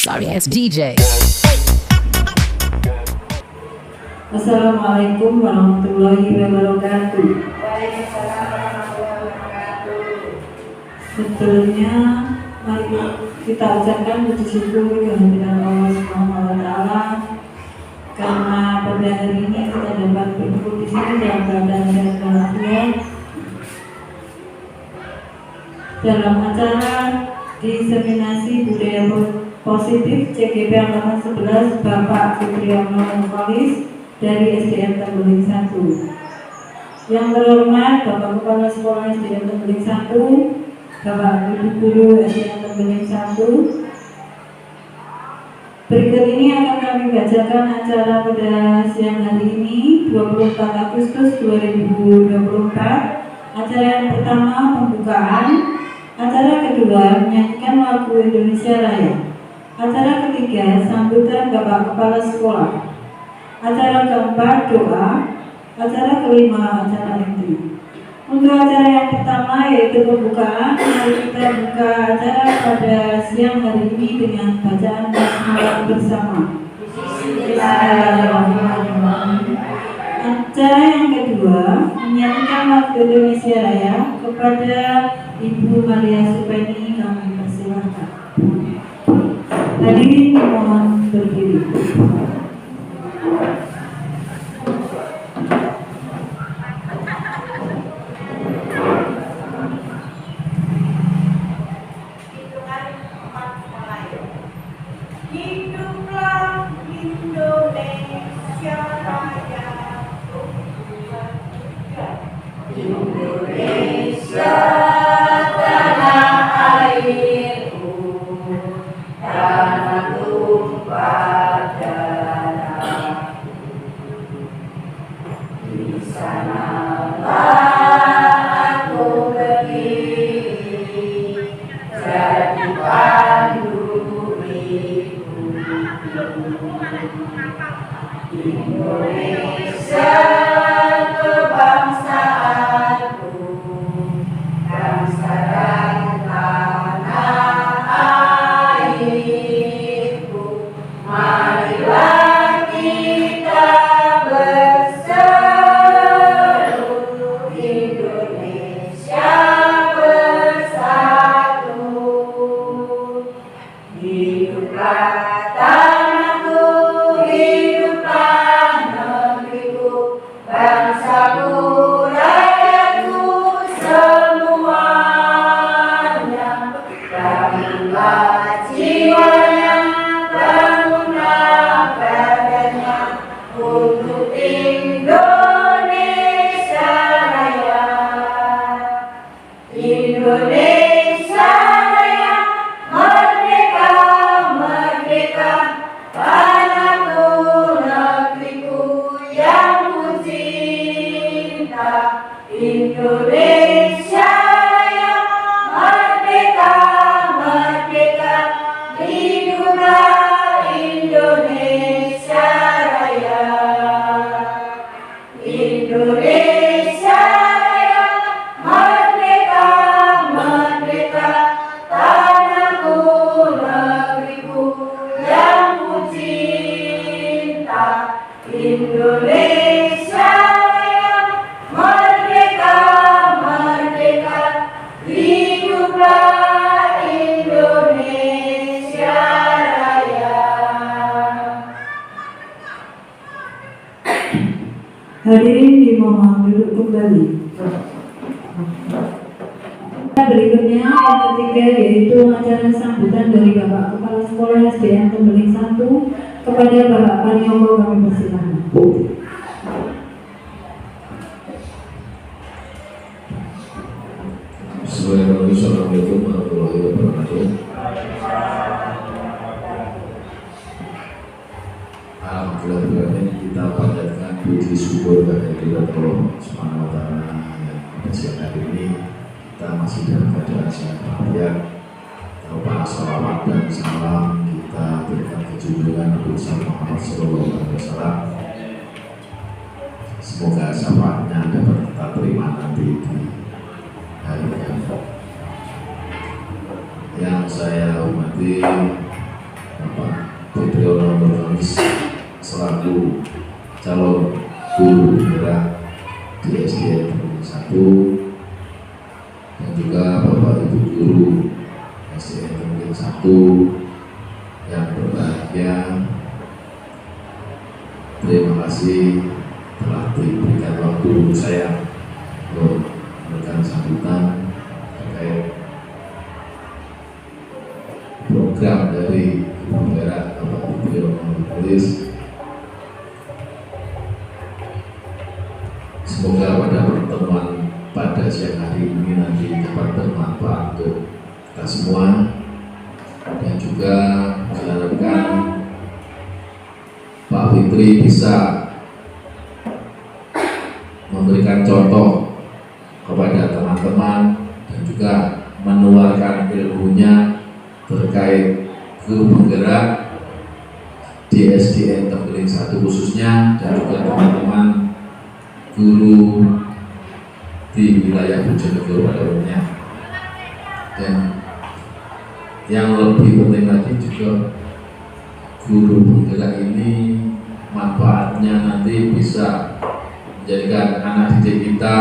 Sorry ass DJ. Assalamualaikum warahmatullahi wabarakatuh. Waalaikumsalam warahmatullahi wabarakatuh. Sebelumnya mari kita ucapkan puji syukur kehadiran Allah Subhanahu wa taala karena pada hari ini kita dapat berkumpul di sini dalam keadaan sehat walafiat dalam acara diseminasi budaya positif CGP Angkatan 11 Bapak Supriyono Mukolis dari SDN Tembeling 1. Yang terhormat Bapak Kepala Sekolah SDN Tembeling 1, Bapak Ibu Guru SDN Tembeling 1. Berikut ini akan kami bacakan acara pada siang hari ini 24 Agustus 2024. Acara yang pertama pembukaan, acara kedua menyanyikan lagu Indonesia Raya, acara ketiga sambutan Bapak Kepala Sekolah, acara keempat doa, acara kelima acara inti. Untuk acara yang pertama yaitu pembukaan, mari kita buka acara pada siang hari ini dengan bacaan basmalah bersama. Acara yang kedua menyanyikan lagu Indonesia Raya. Kepada Ibu Maria Supeni kami persilahkan. Hadirin dimohon berdiri. Hiduplah Indonesia Raya. Indonesia tanah airku, tanah tumpah darahku. Di sanalah aku berdiri, jadi pandu Indonesia kebangsaanku, bangsa dan tanah airku. Marilah kita berseru, Indonesia bersatu. Hiduplah tanahku, hiduplah negeriku, bangsaku, rakyatku semuanya. Bangunlah jiwanya, bangunlah badannya untuk Indonesia Raya. Indonesia Raya, merdeka, merdeka, tanahku, negeriku yang ku cinta. Indonesia Raya, merdeka, merdeka, hiduplah Indonesia Raya. Indonesia Raya, merdeka, merdeka, tanahku, negeriku yang ku cinta. Indonesia Raya, merdeka, merdeka, hiduplah Indonesia Raya. Hadirin dimohon duduk kembali. Berikutnya yang ketiga yaitu acara sambutan dari Bapak Kepala Sekolah SDN Tembeling 1 kepada Bapak Panyowo kami persilakan. Assalamualaikum warahmatullahi wabarakatuh. Alhamdulillah kita panjatkan puji syukur kehadirat Allah Subhanahu wa taala yang pada siang hari ini kita masih dalam keadaan sehat walafiat. Tanpa salawat dan salam kita berikan kejunjungan Nabi Muhammad SAW. Semoga syafaatnya dapat kita terima nanti di hari kiamat. Yang saya hormati Bapak Fitriono Nurhalis selaku calon guru penggerak di SDN Negeri 1, dan juga Bapak Ibu guru SDN Negeri 1 yang berbahagia. Terima kasih telah diberikan waktu saya untuk memberikan sambutan terkait program dari Penggerak Bapak Fitriono Nurhalis. Semoga pada pertemuan pada siang hari ini nanti dapat bermanfaat untuk kita semua, dan juga diharapkan Pak Fitri bisa memberikan contoh kepada teman-teman dan juga menularkan ilmunya terkait guru penggerak di SDN Tembeling 1 khususnya, dan juga teman-teman guru di wilayah Bojonegoro pada umumnya. Dan yang lebih penting lagi juga, guru penggerak ini manfaatnya nanti bisa menjadikan anak didik kita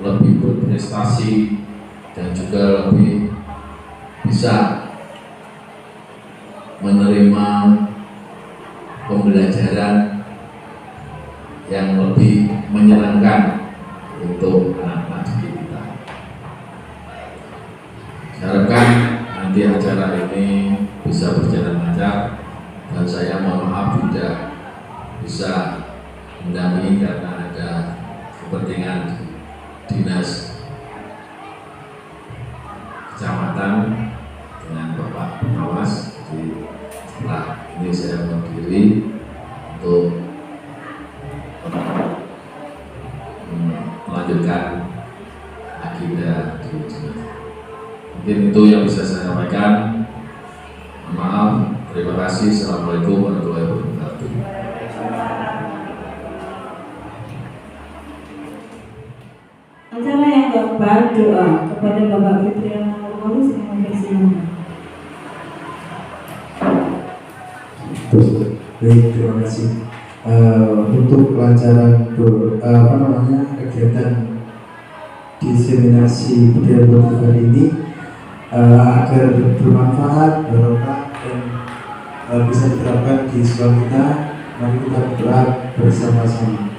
lebih berprestasi dan juga lebih bisa menerima pembelajaran yang lebih menyenangkan untuk anak-anak didik kita. Harapkan nanti acara ini bisa berjalan lancar, dan saya mohon maaf tidak bisa mendampingi karena ada kepentingan dinas kecamatan dengan Bapak Pengawas. Jadi setelah ini saya berdiri untuk melanjutkan agenda di sini. Mungkin itu yang bisa saya sampaikan. Maaf, terima kasih. Assalamualaikum warahmatullahi wabarakatuh. Acara yang keempat, doa kepada Bapak Fitriono Nurhalis yang mempersilakan. Baik, terima kasih. Untuk kelancaran kegiatan diseminasi budaya Portugal ini agar bermanfaat, barokah, dan bisa diterapkan di sekolah kita, mari kita berdoa bersama-sama.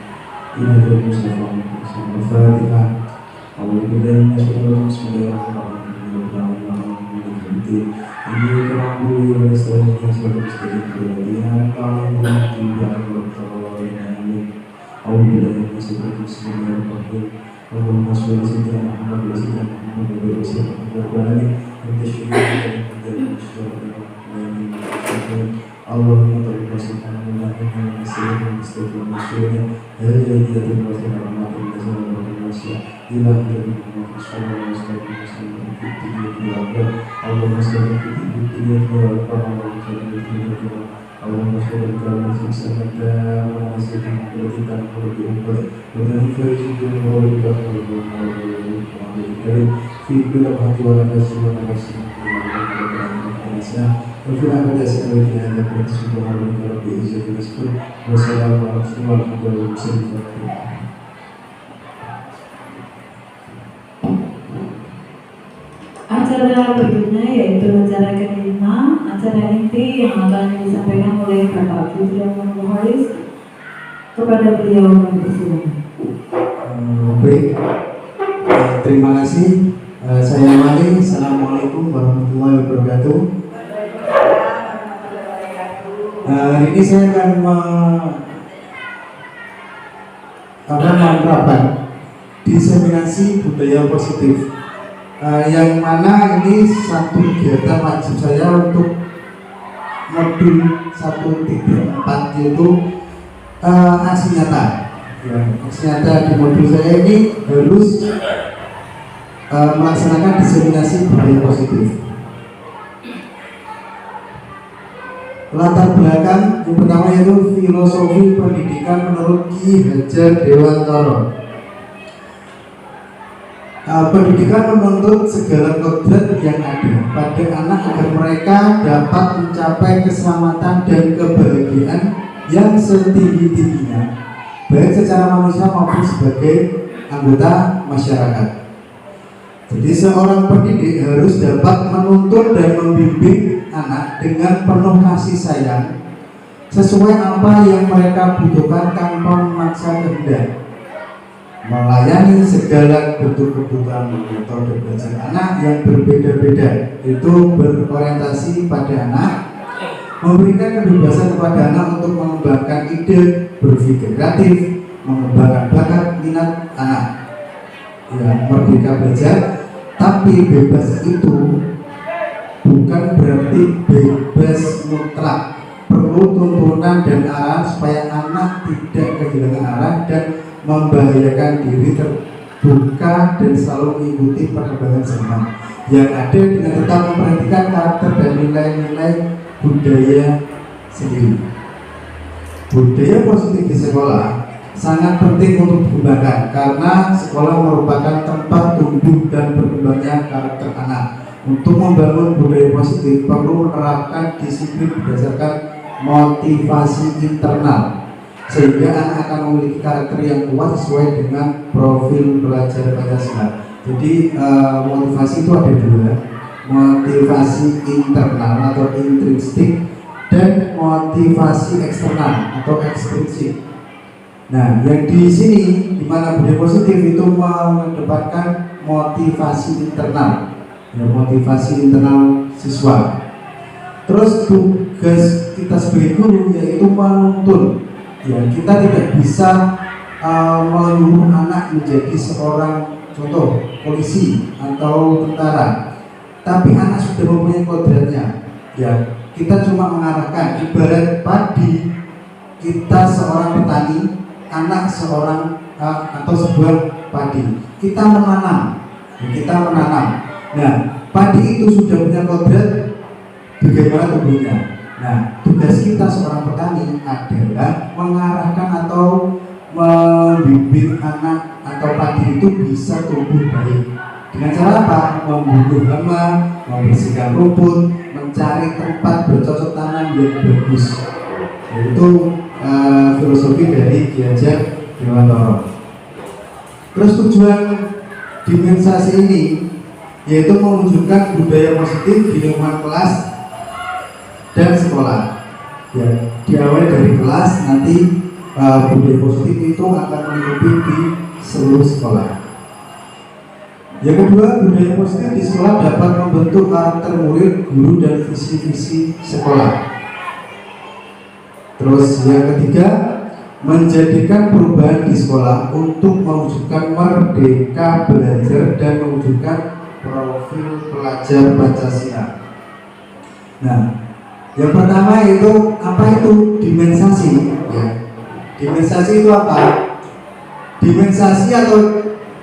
Al-Fatihah. Acara berikutnya yaitu acara kelima, acara inti yang akan disampaikan oleh Bapak Fitriono Nurhalis. Kepada beliau mempersilakan. Baik, terima kasih. Saya Mali. Assalamualaikum warahmatullahi wabarakatuh. Hari ini saya akan menerapkan diseminasi budaya positif, yang mana ini satu kegiatan wajib saya untuk modul 1.4, yaitu aksi nyata. Ya, aksi nyata di modul saya ini harus melaksanakan diseminasi budaya positif. Latar belakang yang pertama yaitu filosofi pendidikan menurut Ki Hajar Dewantara. Pendidikan menuntut segala kodrat yang ada pada anak agar mereka mereka dapat mencapai keselamatan dan kebahagiaan yang setinggi-tingginya, baik secara manusia maupun sebagai anggota masyarakat. Jadi seorang pendidik harus dapat menuntun dan membimbing anak dengan penuh kasih sayang sesuai apa yang mereka butuhkan tanpa memaksa kehendak, melayani segala bentuk kebutuhan metode belajar anak yang berbeda-beda, itu berorientasi pada anak, memberikan kebebasan kepada anak untuk mengembangkan ide, berpikir kreatif, mengembangkan bakat minat anak, ya, merdeka belajar. Tapi bebas itu bukan berarti bebas mutlak. Perlu tuntunan dan arah supaya anak tidak kehilangan arah dan membahayakan diri, terbuka dan selalu mengikuti perkembangan zaman yang ada dengan tetap memperhatikan karakter dan nilai-nilai budaya sendiri. Budaya positif di sekolah sangat penting untuk dikembangkan karena sekolah merupakan tempat tumbuh dan berkembangnya karakter anak. Untuk membangun budaya positif perlu menerapkan disiplin berdasarkan motivasi internal sehingga anak akan memiliki karakter yang kuat sesuai dengan profil belajar Pancasila. Jadi motivasi itu ada dua, motivasi internal atau intrinsik dan motivasi eksternal atau ekstrinsik. Nah, yang di sini di mana budaya positif itu mengedepankan motivasi internal, ya, motivasi internal siswa. Terus tugas kita sebagai guru yaitu menuntun. Ya, kita tidak bisa menyuruh anak menjadi seorang contoh polisi atau tentara, tapi anak sudah mempunyai kodratnya. Ya, kita cuma mengarahkan. Ibarat padi, kita seorang petani, anak seorang atau sebuah padi, kita menanam. Nah, padi itu sudah punya kodrat bagaimana tumbuhnya. Nah, tugas kita seorang petani adalah mengarahkan atau membimbing anak atau padi itu bisa tumbuh baik. Dengan cara apa? Membunuh hama, membersihkan rumput, mencari tempat bercocok tanam yang bagus. Itu filosofi dari Ki Hajar Dewantara. Terus tujuan dimensasi ini yaitu mewujudkan budaya positif di lingkungan kelas dan sekolah. Ya, diawali dari kelas, nanti budaya positif itu akan mengikuti di seluruh sekolah. Yang kedua, budaya positif di sekolah dapat membentuk karakter murid, guru, dan visi-visi sekolah. Terus yang ketiga, menjadikan perubahan di sekolah untuk mewujudkan merdeka belajar dan mewujudkan profil pelajar Pancasila. Nah, yang pertama itu apa itu dimensasi? Ya. Dimensasi itu apa? Dimensasi atau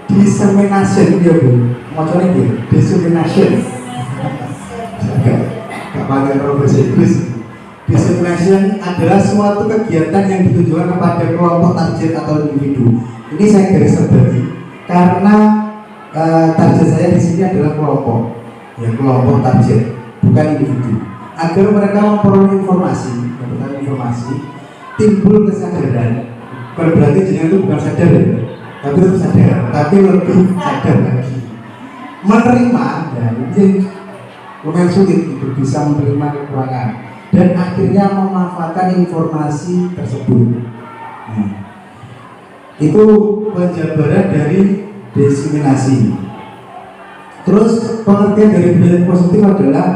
dissemination, ya Bu? Maksudnya gitu, dissemination. Gak pakai bahasa Inggris. Dissemination adalah suatu kegiatan yang ditujukan kepada kelompok target atau individu. Ini saya garis bawahi karena target saya di sini adalah kelompok, ya, kelompok target, bukan individu. Agar mereka memperoleh informasi, mendapatkan informasi, timbul kesadaran. Kalau berarti jenengan itu bukan sadar, ya, tapi tetap sadar, tapi lebih sadar lagi. Menerima, ya, ini lumayan sulit untuk bisa menerima kekurangan dan akhirnya memanfaatkan informasi tersebut. Nah, itu penjabaran dari diseminasi. Terus pengertian dari budaya positif adalah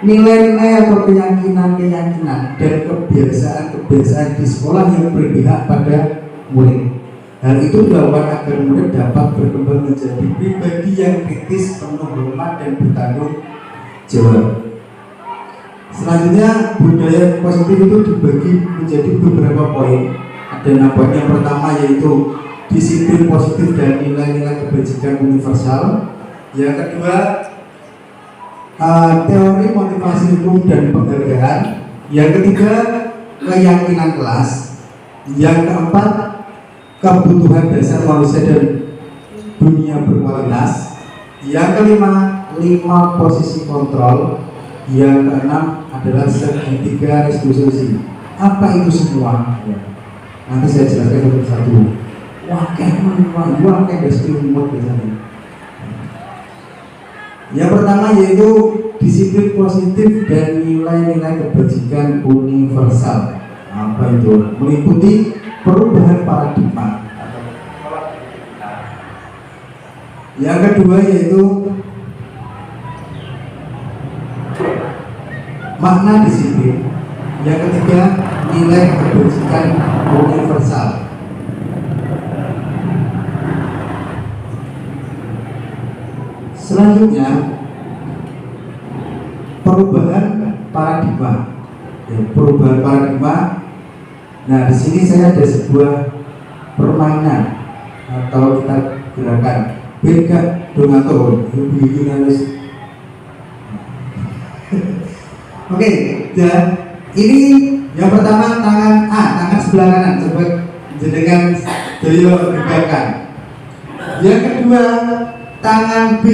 nilai-nilai atau keyakinan-keyakinan dan kebiasaan-kebiasaan di sekolah yang berpihak pada murid. Hal itu dilakukan agar murid dapat berkembang menjadi pribadi yang kritis, penuh hormat dan bertanggung jawab. Selanjutnya, budaya positif itu dibagi menjadi beberapa poin. Ada 6 poin. Yang pertama yaitu disiplin positif dan nilai-nilai kebajikan universal. Yang kedua, teori motivasi hukum dan penghargaan. Yang ketiga, keyakinan kelas. Yang keempat, kebutuhan dasar manusia dan dunia berkualitas. Yang kelima, 5 posisi kontrol. Yang keenam adalah segitiga restitusi. Apa itu semua? Ya. Nanti saya jelaskan satu persatu. Wah, kayak restitusi biasanya. Yang pertama yaitu disiplin positif dan nilai-nilai kebajikan universal. Apa itu? Meliputi perubahan paradigma. Yang kedua yaitu makna disiplin. Yang ketiga nilai kebajikan universal. Selanjutnya perubahan paradigma. Ya, perubahan paradigma. Nah, di sini saya ada sebuah permainan atau kita gerakan beda donatur begini harus. Oke, dan ini yang pertama tangan A, tangan sebelah kanan, coba jenengan doyo gerakan. Yang kedua tangan B,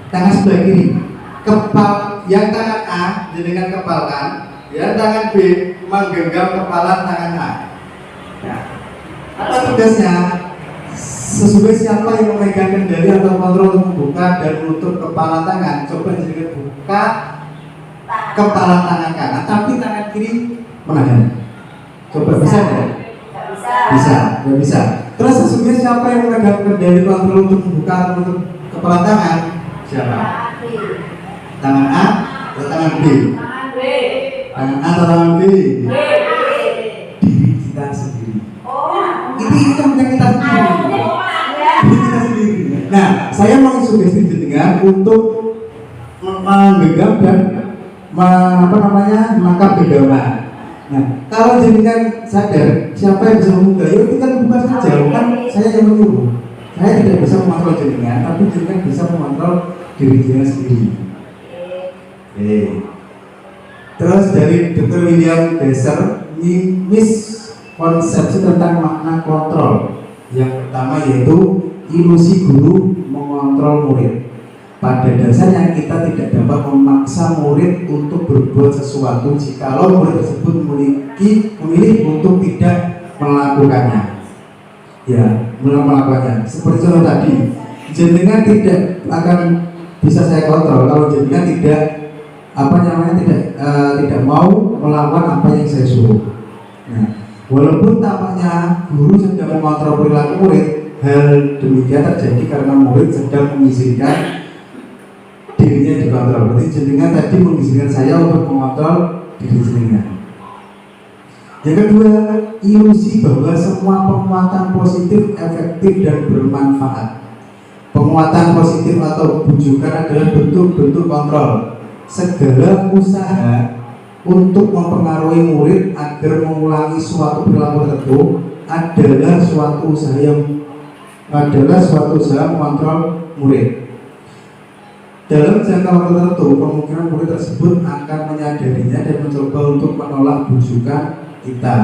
tangan sebelah kiri, kepal. Yang tangan A jenengan kepalkan, ya tangan B menggenggam kepala tangan A. Ya. Apa tugasnya? Sesuai siapa yang memegang kendali atau kontrol untuk membuka dan menutup kepala tangan. Coba jenengan buka kepala tangan kanan, tapi tangan kiri menahan. Coba bisa nggak? Bisa, nggak bisa. Terus sesungguhnya siapa yang memegang kendali kontrol untuk membuka atau menutup kepala tangan? Siapa? Tangan A atau tangan B? Tangan A atau tangan B? Diri kita sendiri. Ini yang kita sendiri. Diri kita sendiri. Nah, saya mau sugesti jenengan untuk menggenggam dan menangkap genggaman. Nah, kalau jenengan sadar siapa yang bisa membuka, yuk kita buka saja. Kan saya yang menyuruh. Saya tidak bisa mengontrol jenengan, tapi jenengan bisa mengontrol diri jenengan sendiri. Terus dari Dr. William Dasar, miskonsepsi tentang makna kontrol. Yang pertama yaitu ilusi guru mengontrol murid. Pada dasarnya kita tidak dapat memaksa murid untuk berbuat sesuatu jikalau murid tersebut memilih untuk tidak melakukannya. Ya, melakukannya. Seperti contoh tadi, jenengan tidak akan bisa saya kontrol kalau jenengan tidak tidak mau melakukan apa yang saya suruh. Nah, walaupun tampaknya guru sedang mengontrol perilaku murid, hal demikian terjadi karena murid sedang mengizinkan dirinya dikontrol. Berarti jenengan tadi mengizinkan saya untuk mengontrol diri jenengan. Yang kedua, ilusi bahwa semua penguatan positif efektif dan bermanfaat. Penguatan positif atau bujukan adalah bentuk-bentuk kontrol. Segala usaha untuk mempengaruhi murid agar mengulangi suatu perilaku tertentu adalah suatu usaha mengontrol murid. Dalam jangka waktu tertentu, kemungkinan murid tersebut akan menyadarinya dan mencoba untuk menolak bujukan kita,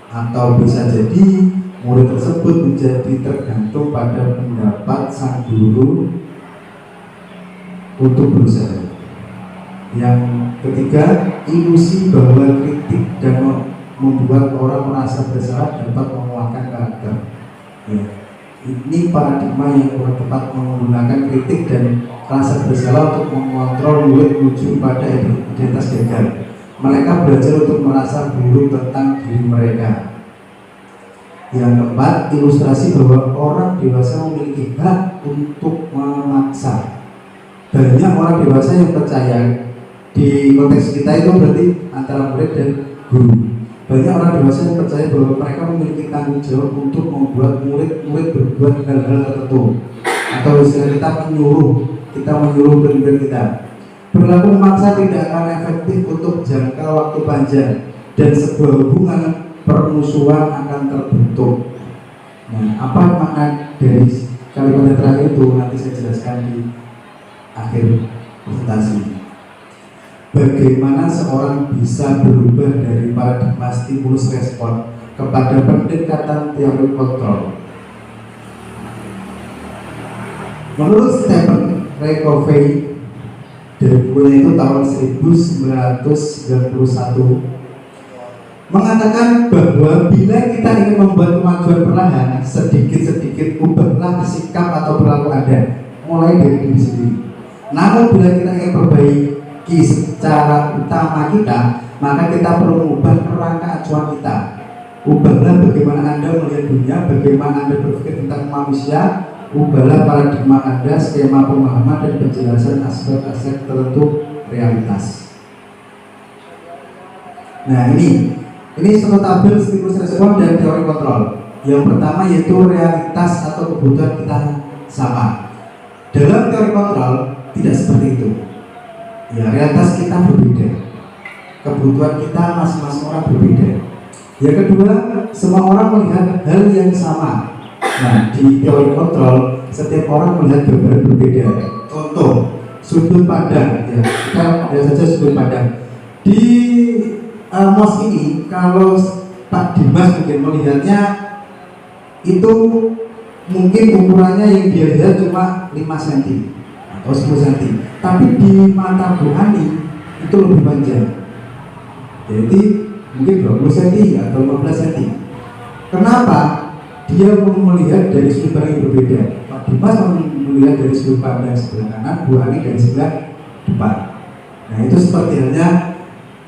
atau bisa jadi murid tersebut menjadi tergantung pada pendapat sang guru untuk berusaha. Yang ketiga, ilusi bahwa kritik dan membuat orang merasa bersalah dapat menguatkan karakter. Ya. Ini paradigma yang kurang tepat menggunakan kritik dan rasa bersalah untuk mengontrol murid menuju pada identitas gagal. Mereka belajar untuk merasa buruk tentang diri mereka. Yang keempat, ilustrasi bahwa orang dewasa memiliki hak untuk memaksa. Banyak orang dewasa yang percaya, di konteks kita itu berarti antara murid dan guru. Banyak orang dewasa yang percaya bahwa mereka memiliki tanggung jawab untuk membuat murid-murid berbuat hal-hal tertentu, atau istilah kita menyuruh murid-murid kita. Perilaku memaksa tidak akan efektif untuk jangka waktu panjang dan sebuah hubungan permusuhan akan terbentuk. Nah, apa makna dari kalimat yang terakhir itu nanti saya jelaskan di akhir presentasi. Bagaimana seorang bisa berubah dari paradigma stimulus respon kepada pendekatan teori kontrol. Menurut Stephen Ray Covey, the bukunya itu tahun 1991, mengatakan bahwa bila kita ingin membuat kemajuan perlahan, sedikit-sedikit ubahlah sikap atau perilaku Anda, mulai dari diri sendiri. Namun bila kita ingin perbaiki secara utama kita, maka kita perlu mengubah kerangka acuan kita. Ubahlah bagaimana Anda melihat dunia, bagaimana Anda berpikir tentang manusia. Ubahlah paradigma Anda, skema pemahaman dan penjelasan aspek-aspek tertentu realitas. Nah ini satu tabel stimulus respon dan teori kontrol. Yang pertama yaitu realitas atau kebutuhan kita sama. Dalam teori kontrol tidak seperti itu. Ya, realitas kita berbeda, kebutuhan kita masing-masing orang berbeda. Yang kedua, semua orang melihat hal yang sama. Nah, di teori kontrol setiap orang melihat gambaran berbeda. Contoh, sudut pandang. Ya, kita lihat saja sudut pandang. Di MOS ini, kalau Pak Dimas mungkin melihatnya itu mungkin ukurannya yang dia lihat cuma 5 cm atau 10 cm, tapi di mata Bu Ani itu lebih panjang, jadi mungkin 20 cm atau 15 cm. Kenapa? Dia melihat dari sudut pandang yang berbeda. Pak Dimas melihat dari sudut pandang sebelah kanan, Bu Ani dari sebelah depan. Nah itu seperti halnya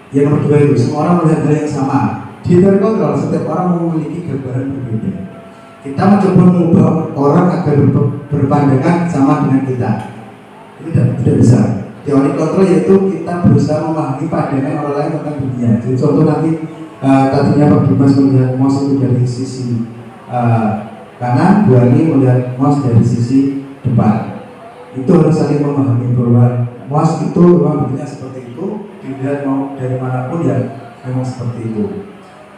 yang nomor 2 itu, semua orang melihat hal yang sama. Di teori kontrol setiap orang memiliki gambaran berbeda. Kita mencoba mengubah orang agar berpandangan sama dengan kita. Ini tidak bisa. Teori kontrol yaitu kita berusaha memahami pandangan orang lain tentang dunia. Jadi contoh nanti tadinya Pak Dimas melihat MOS itu dari sisi kanan, Bu Ani melihat MOS dari sisi depan. Itu harus saling memahami bahwa MOS itu memang bentuknya seperti itu, dilihat mau dari manapun ya memang seperti itu.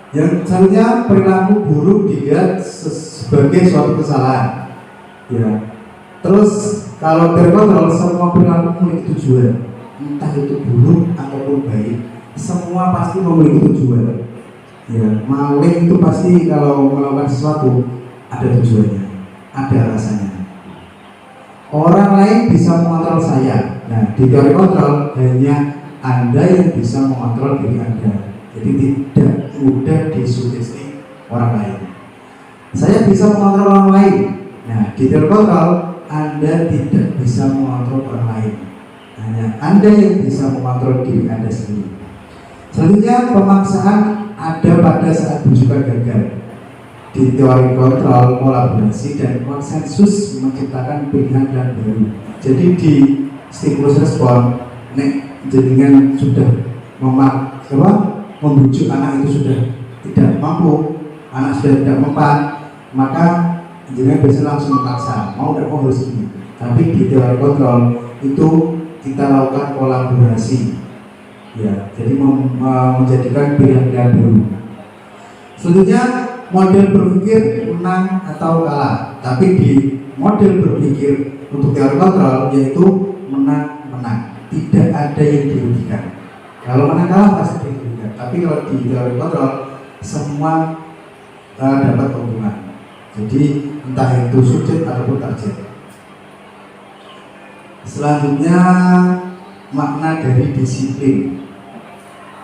Yang selanjutnya, perilaku buruk dilihat sebagai suatu kesalahan. Ya. Terus kalau terkontrol, semua perilaku memiliki tujuan, entah itu buruk ataupun baik, semua pasti memiliki tujuan. Ya, maling itu pasti kalau melakukan sesuatu ada tujuannya, ada alasannya. Orang lain bisa mengontrol saya. Nah, di teori kontrol hanya Anda yang bisa mengontrol diri Anda. Jadi tidak mudah disugesti orang lain. Saya bisa mengontrol orang lain. Nah, di teori kontrol Anda tidak bisa mengontrol orang lain. Hanya Anda yang bisa mengontrol diri Anda sendiri. Selanjutnya, pemaksaan ada pada saat bujukan gagal. Di teori kontrol, kolaborasi dan konsensus menciptakan pilihan yang baru. Jadi di stimulus respon, jenengan sudah membujuk anak itu sudah tidak mampu, anak sudah tidak mempan, maka jenengan bisa langsung memaksa, mau tidak mau harus ini. Tapi di teori kontrol itu kita lakukan kolaborasi, ya, jadi menjadikan pilihan-pilihan baru. Selanjutnya, model berpikir menang atau kalah. Tapi di model berpikir untuk teori kontrol yaitu menang-menang, tidak ada yang dirugikan. Kalau menang kalah pasti dirugikan. Tapi kalau di teori kontrol semua dapat keuntungan. Jadi entah itu subjek ataupun target. Selanjutnya, makna dari disiplin.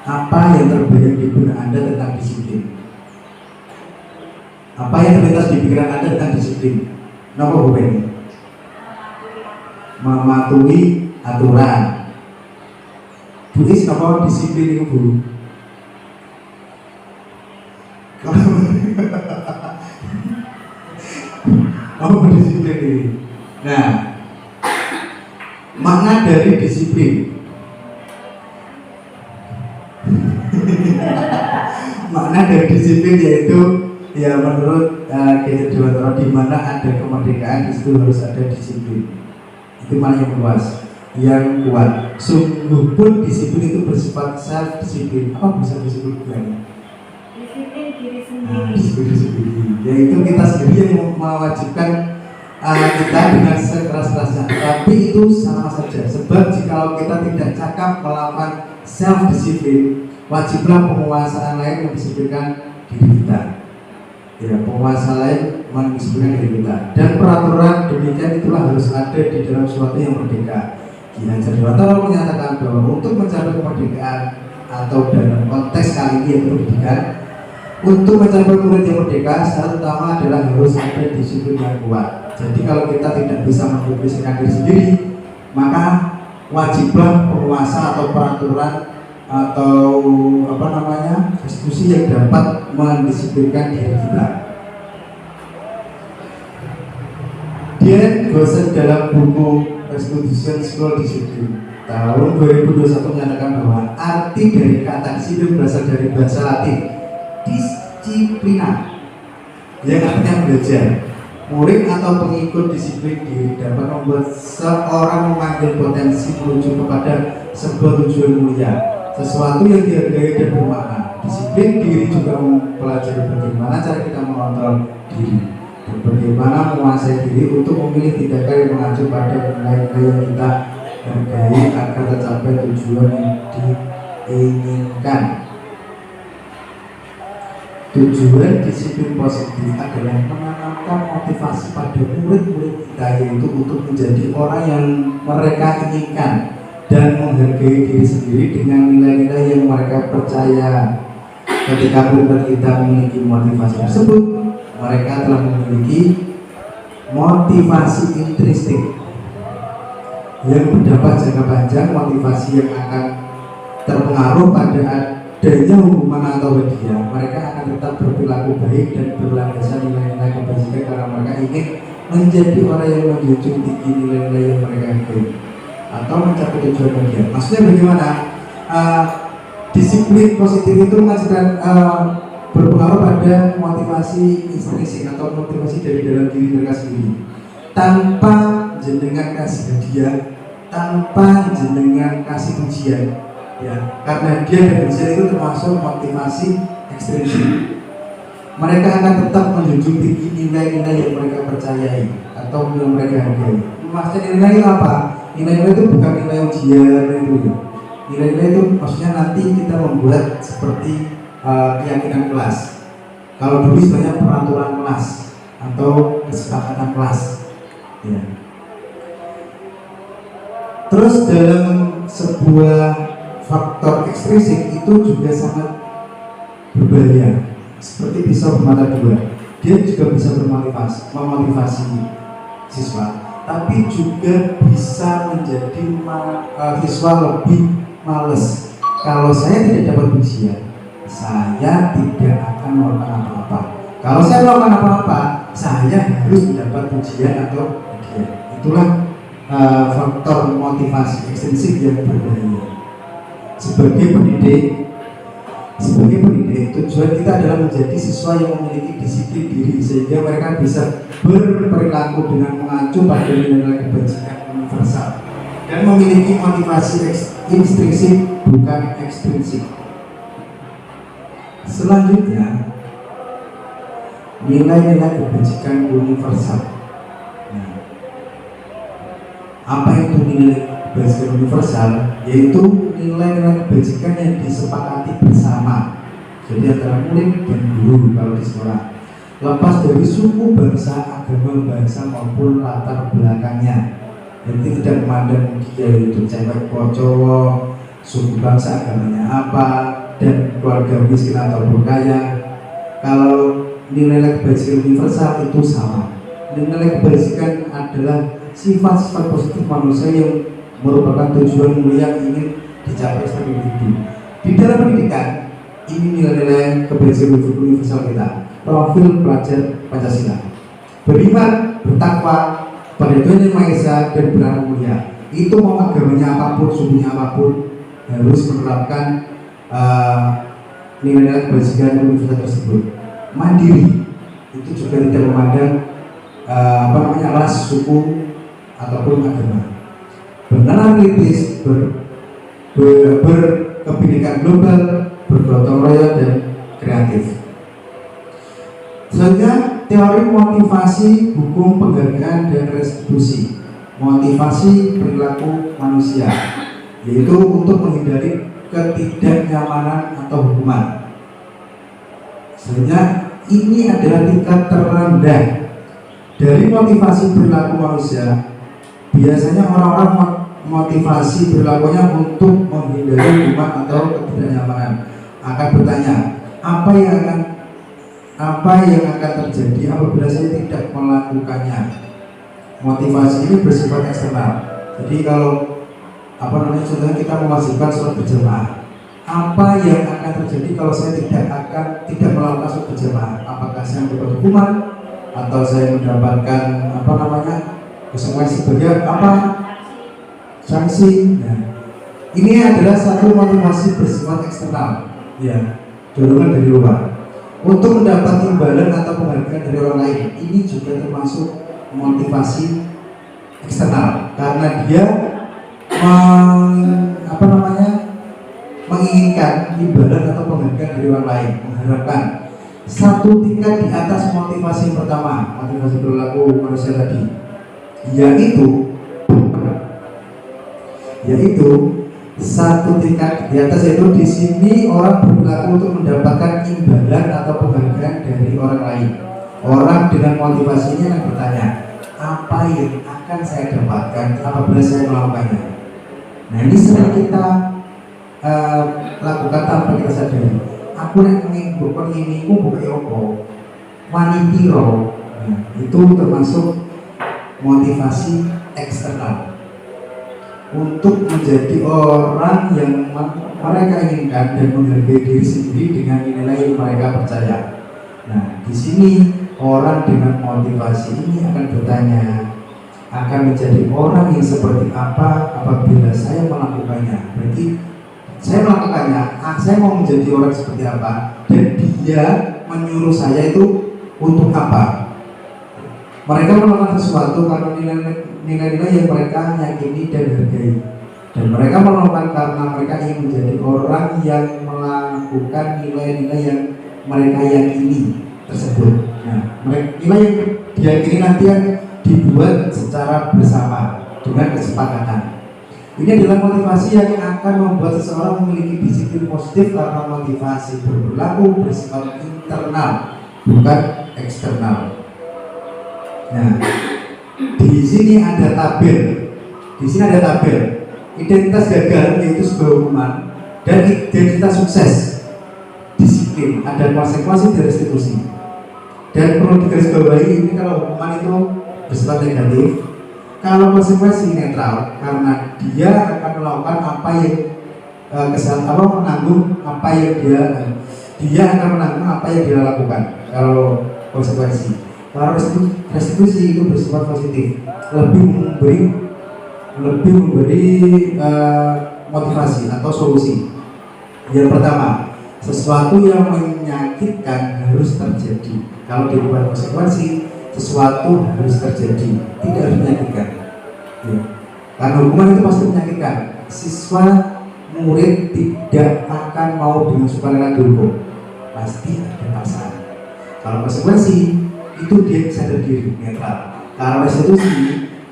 Apa yang terbayang di benak Anda tentang disiplin? Apa yang terlintas di pikiran Anda tentang disiplin? Napa Bu Penny? Mematuhi aturan. Bu Is, napa disiplin itu Bu? Apa disiplin ini? Nah, makna dari disiplin. Makna dari disiplin yaitu, ya menurut Kiai Dewantara, di mana ada kemerdekaan di situ harus ada disiplin. Itu mana yang luas, yang kuat. Sungguh pun disiplin itu bersifat self disiplin. Apa bisa disebutkan? Disiplin diri Nah, sendiri. disiplin sendiri. Yaitu kita sendiri yang mewajibkan kita dengan sekeras-kerasnya. Tapi itu sama saja. Sebab jika kita tidak cakap melakukan self disiplin, wajiblah penguasaan lain mendisiplinkan diri kita. Ya, penguasa lain mendisiplinkan diri kita. Dan peraturan demikian itulah harus ada di dalam suatu yang merdeka. Ki Hajar Dewantara menyatakan bahwa untuk mencapai kemerdekaan atau dalam konteks kali ini yaitu pendidikan, untuk mencapai murid yang merdeka, syarat utama adalah harus ada disiplin yang kuat. Jadi kalau kita tidak bisa mendisiplinkan diri sendiri, maka wajiblah penguasa atau peraturan atau institusi yang dapat mendisiplinkan diri kita. Dia Gosen dalam buku Restitution School Discipline tahun 2021 menyatakan bahwa arti dari kata disiplin berasal dari bahasa Latin disciplina, yang artinya belajar. Murid atau pengikut disiplin diri dapat membuat seorang memanggil potensi menuju kepada sebuah tujuan mulia, sesuatu yang dihargai dan bermakna. Disiplin diri juga mempelajari bagaimana cara kita mengontrol diri dan bagaimana menguasai diri untuk memilih tindakan yang mengacu pada nilai-nilai yang kita hargai agar tercapai tujuan yang diinginkan. Tujuan disiplin positif adalah menanamkan motivasi pada murid-murid kita, yaitu untuk menjadi orang yang mereka inginkan dan menghargai diri sendiri dengan nilai-nilai yang mereka percaya. Ketika murid kita memiliki motivasi tersebut, mereka telah memiliki motivasi intrinsik yang berdampak jangka panjang, motivasi yang akan terpengaruh pada adanya hukuman atau hadiah. Mereka akan tetap berperilaku baik dan berlandaskan nilai-nilai kebajikan karena mereka ingin menjadi orang yang menjunjung tinggi nilai-nilai yang mereka hargai atau mencapai tujuan mereka. Maksudnya bagaimana? Disiplin positif itu menghasilkan berpengaruh pada motivasi intrinsik atau motivasi dari dalam diri mereka sendiri. Tanpa jenengan kasih hadiah, tanpa jenengan kasih pujian, ya, karena dia dan pujian itu termasuk motivasi ekstrinsik. Mereka akan tetap menjunjung tinggi nilai-nilai yang mereka percayai atau yang mereka hargai. Maksudnya nilai itu apa? Nilai-nilai itu bukan nilai ujian itu. Nilai-nilai itu maksudnya nanti kita membuat seperti keyakinan kelas. Kalau dulu istilahnya peraturan kelas atau kesepakatan kelas, ya. Terus dalam sebuah faktor ekstrinsik itu juga sangat berbahaya, seperti pisau bermata dua. Dia juga bisa memotivasi siswa, tapi juga bisa menjadi siswa lebih males. Kalau saya tidak dapat pujian, saya tidak akan melakukan apa-apa. Kalau saya melakukan apa-apa, saya harus mendapat pujian atau hadiah. Itulah faktor motivasi ekstrinsik yang berbahaya. Sebagai pendidik, tujuan kita adalah menjadi siswa yang memiliki disiplin diri sehingga mereka bisa berperilaku dengan mengacu pada nilai kebajikan universal dan memiliki motivasi intrinsik bukan ekstrinsik. Selanjutnya, nilai-nilai kebajikan universal. Nah, apa itu nilai kebajikan universal? Yaitu nilai-nilai kebajikan yang disepakati bersama, jadi antara murid dan guru kalau di sekolah, lepas dari suku, bangsa, agama, bahasa maupun latar belakangnya. Jadi tidak memandang dia itu cewek atau cowok, suku, bangsa, agamanya apa, dan keluarga miskin ataupun kaya. Kalau nilai kebajikan universal itu sama. Nilai kebajikan adalah sifat-sifat positif manusia yang merupakan tujuan mulia yang ingin dicapai sebagai individu. Di dalam pendidikan, ini nilai-nilai kebajikan universal kita. Profil pelajar Pancasila: beriman, bertakwa pada Tuhan Yang Maha Esa dan beranak mulia. Itu mau agamanya apapun, sukunya apapun, harus menerapkan nilai-nilai kebajikan universal tersebut. Mandiri, itu juga tidak memandang ras, suku ataupun agama. Benar kritis, berkebinekaan global, bergotong royong dan kreatif. Selanjutnya, teori motivasi, hukum penghargaan dan restitusi. Motivasi perilaku manusia, yaitu untuk menghindari ketidaknyamanan atau hukuman. Sebenarnya ini adalah tingkat terendah dari motivasi perilaku manusia. Biasanya orang-orang motivasi perilakunya untuk menghindari hukuman atau ketidaknyamanan, akan bertanya apa yang akan terjadi apabila saya tidak melakukannya. Motivasi ini bersifat eksternal. Jadi kalau contohnya kita mewajibkan sholat berjamaah, apa yang akan terjadi kalau saya tidak melakukan sholat berjamaah? Apakah saya mendapat hukuman atau saya mendapatkan konsekuensi sebagai sanksi? Nah, ini adalah satu motivasi bersifat eksternal, ya, dorongan dari luar untuk mendapat imbalan atau penghargaan dari orang lain. Ini juga termasuk motivasi eksternal karena dia menginginkan imbalan atau penghargaan dari orang lain, mengharapkan satu tingkat di atas motivasi yang pertama, motivasi perilaku manusia tadi, yaitu satu tingkat di atas, yaitu di sini orang berperilaku untuk mendapatkan imbalan atau penghargaan dari orang lain. Orang dengan motivasinya yang bertanya, apa yang akan saya dapatkan apabila saya melakukannya? Nah, ini sering kita lakukan tanpa kita sadari. Aku yang bukan ini, aku bukan apa, wanitiro. Nah, itu termasuk motivasi eksternal untuk menjadi orang yang mereka inginkan dan menghargai diri sendiri dengan nilai yang mereka percaya. Nah, di sini orang dengan motivasi ini akan bertanya, akan menjadi orang yang seperti apa apabila saya melakukannya. Berarti saya melakukannya, saya mau menjadi orang seperti apa, dan dia menyuruh saya itu untuk apa. Mereka melakukan sesuatu karena nilai-nilai yang mereka yakini dan hargai, dan mereka melakukan karena mereka ingin menjadi orang yang melakukan nilai-nilai yang mereka yakini tersebut. Nah, nilai yang diyakini nanti yang dibuat secara bersama dengan kesepakatan. Ini adalah motivasi yang akan membuat seseorang memiliki disiplin positif karena motivasi berperilaku bersifat internal, bukan eksternal. Nah, di sini ada tabel. Identitas gagal yaitu sebuah hukuman, dan identitas sukses disiplin, ada konsekuensi dan restitusi. Dan perlu digarisbawahi, ini kalau hukuman itu bersifat negatif, kalau konsekuensi netral karena dia akan melakukan apa yang menanggung apa yang dia akan menanggung apa yang dia lakukan. Kalau konsekuensi, kalau restitusi itu bersifat positif, lebih memberi motivasi atau solusi. Yang pertama, sesuatu yang menyakitkan harus terjadi. Kalau diubah konsekuensi, sesuatu harus terjadi, tidak harus menyakitkan. Ya. Karena hukuman itu pasti menyakitkan. Siswa murid tidak akan mau dengan sukarela dihukum, pasti ada paksaan. Kalau konsekuensi itu dia sadar diri, netral. Kalau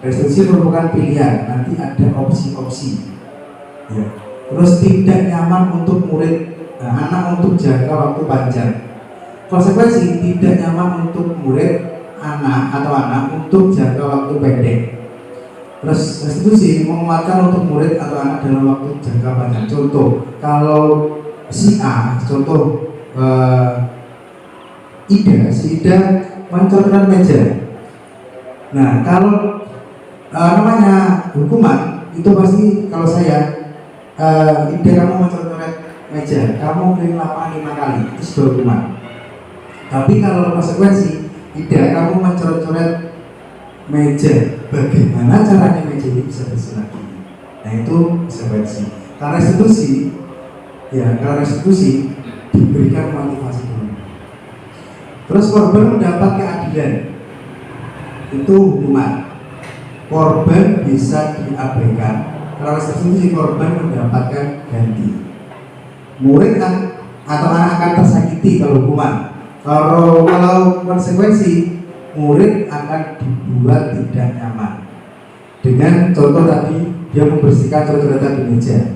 restitusi merupakan pilihan, nanti ada opsi-opsi. Ya. Terus tidak nyaman untuk murid, anak untuk jangka waktu panjang. Konsekuensi tidak nyaman untuk murid, anak untuk jangka waktu pendek. Terus restitusi menguatkan untuk murid atau anak dalam waktu jangka panjang. Contoh, kalau si A, Ida mencoretkan meja. Nah, kalau namanya hukuman itu pasti, kalau saya Ida, kamu mencoret meja, kamu keliling lapangan 5 kali, itu sebuah hukuman. Tapi kalau konsekuensi, Ida, kamu mencoret-coret meja, bagaimana caranya meja ini bisa bersih lagi? Nah, itu konsekuensi. Kalau restitusi diberikan motivasi dulu. Terus korban mendapat keadilan, itu hukuman. Korban bisa diabaikan. Kalau restitusi, korban mendapatkan ganti. Murid atau anak akan tersakiti kalau hukuman. Kalau konsekuensi, murid akan dibuat tidak nyaman. Dengan contoh tadi, dia membersihkan coret-coretan di meja.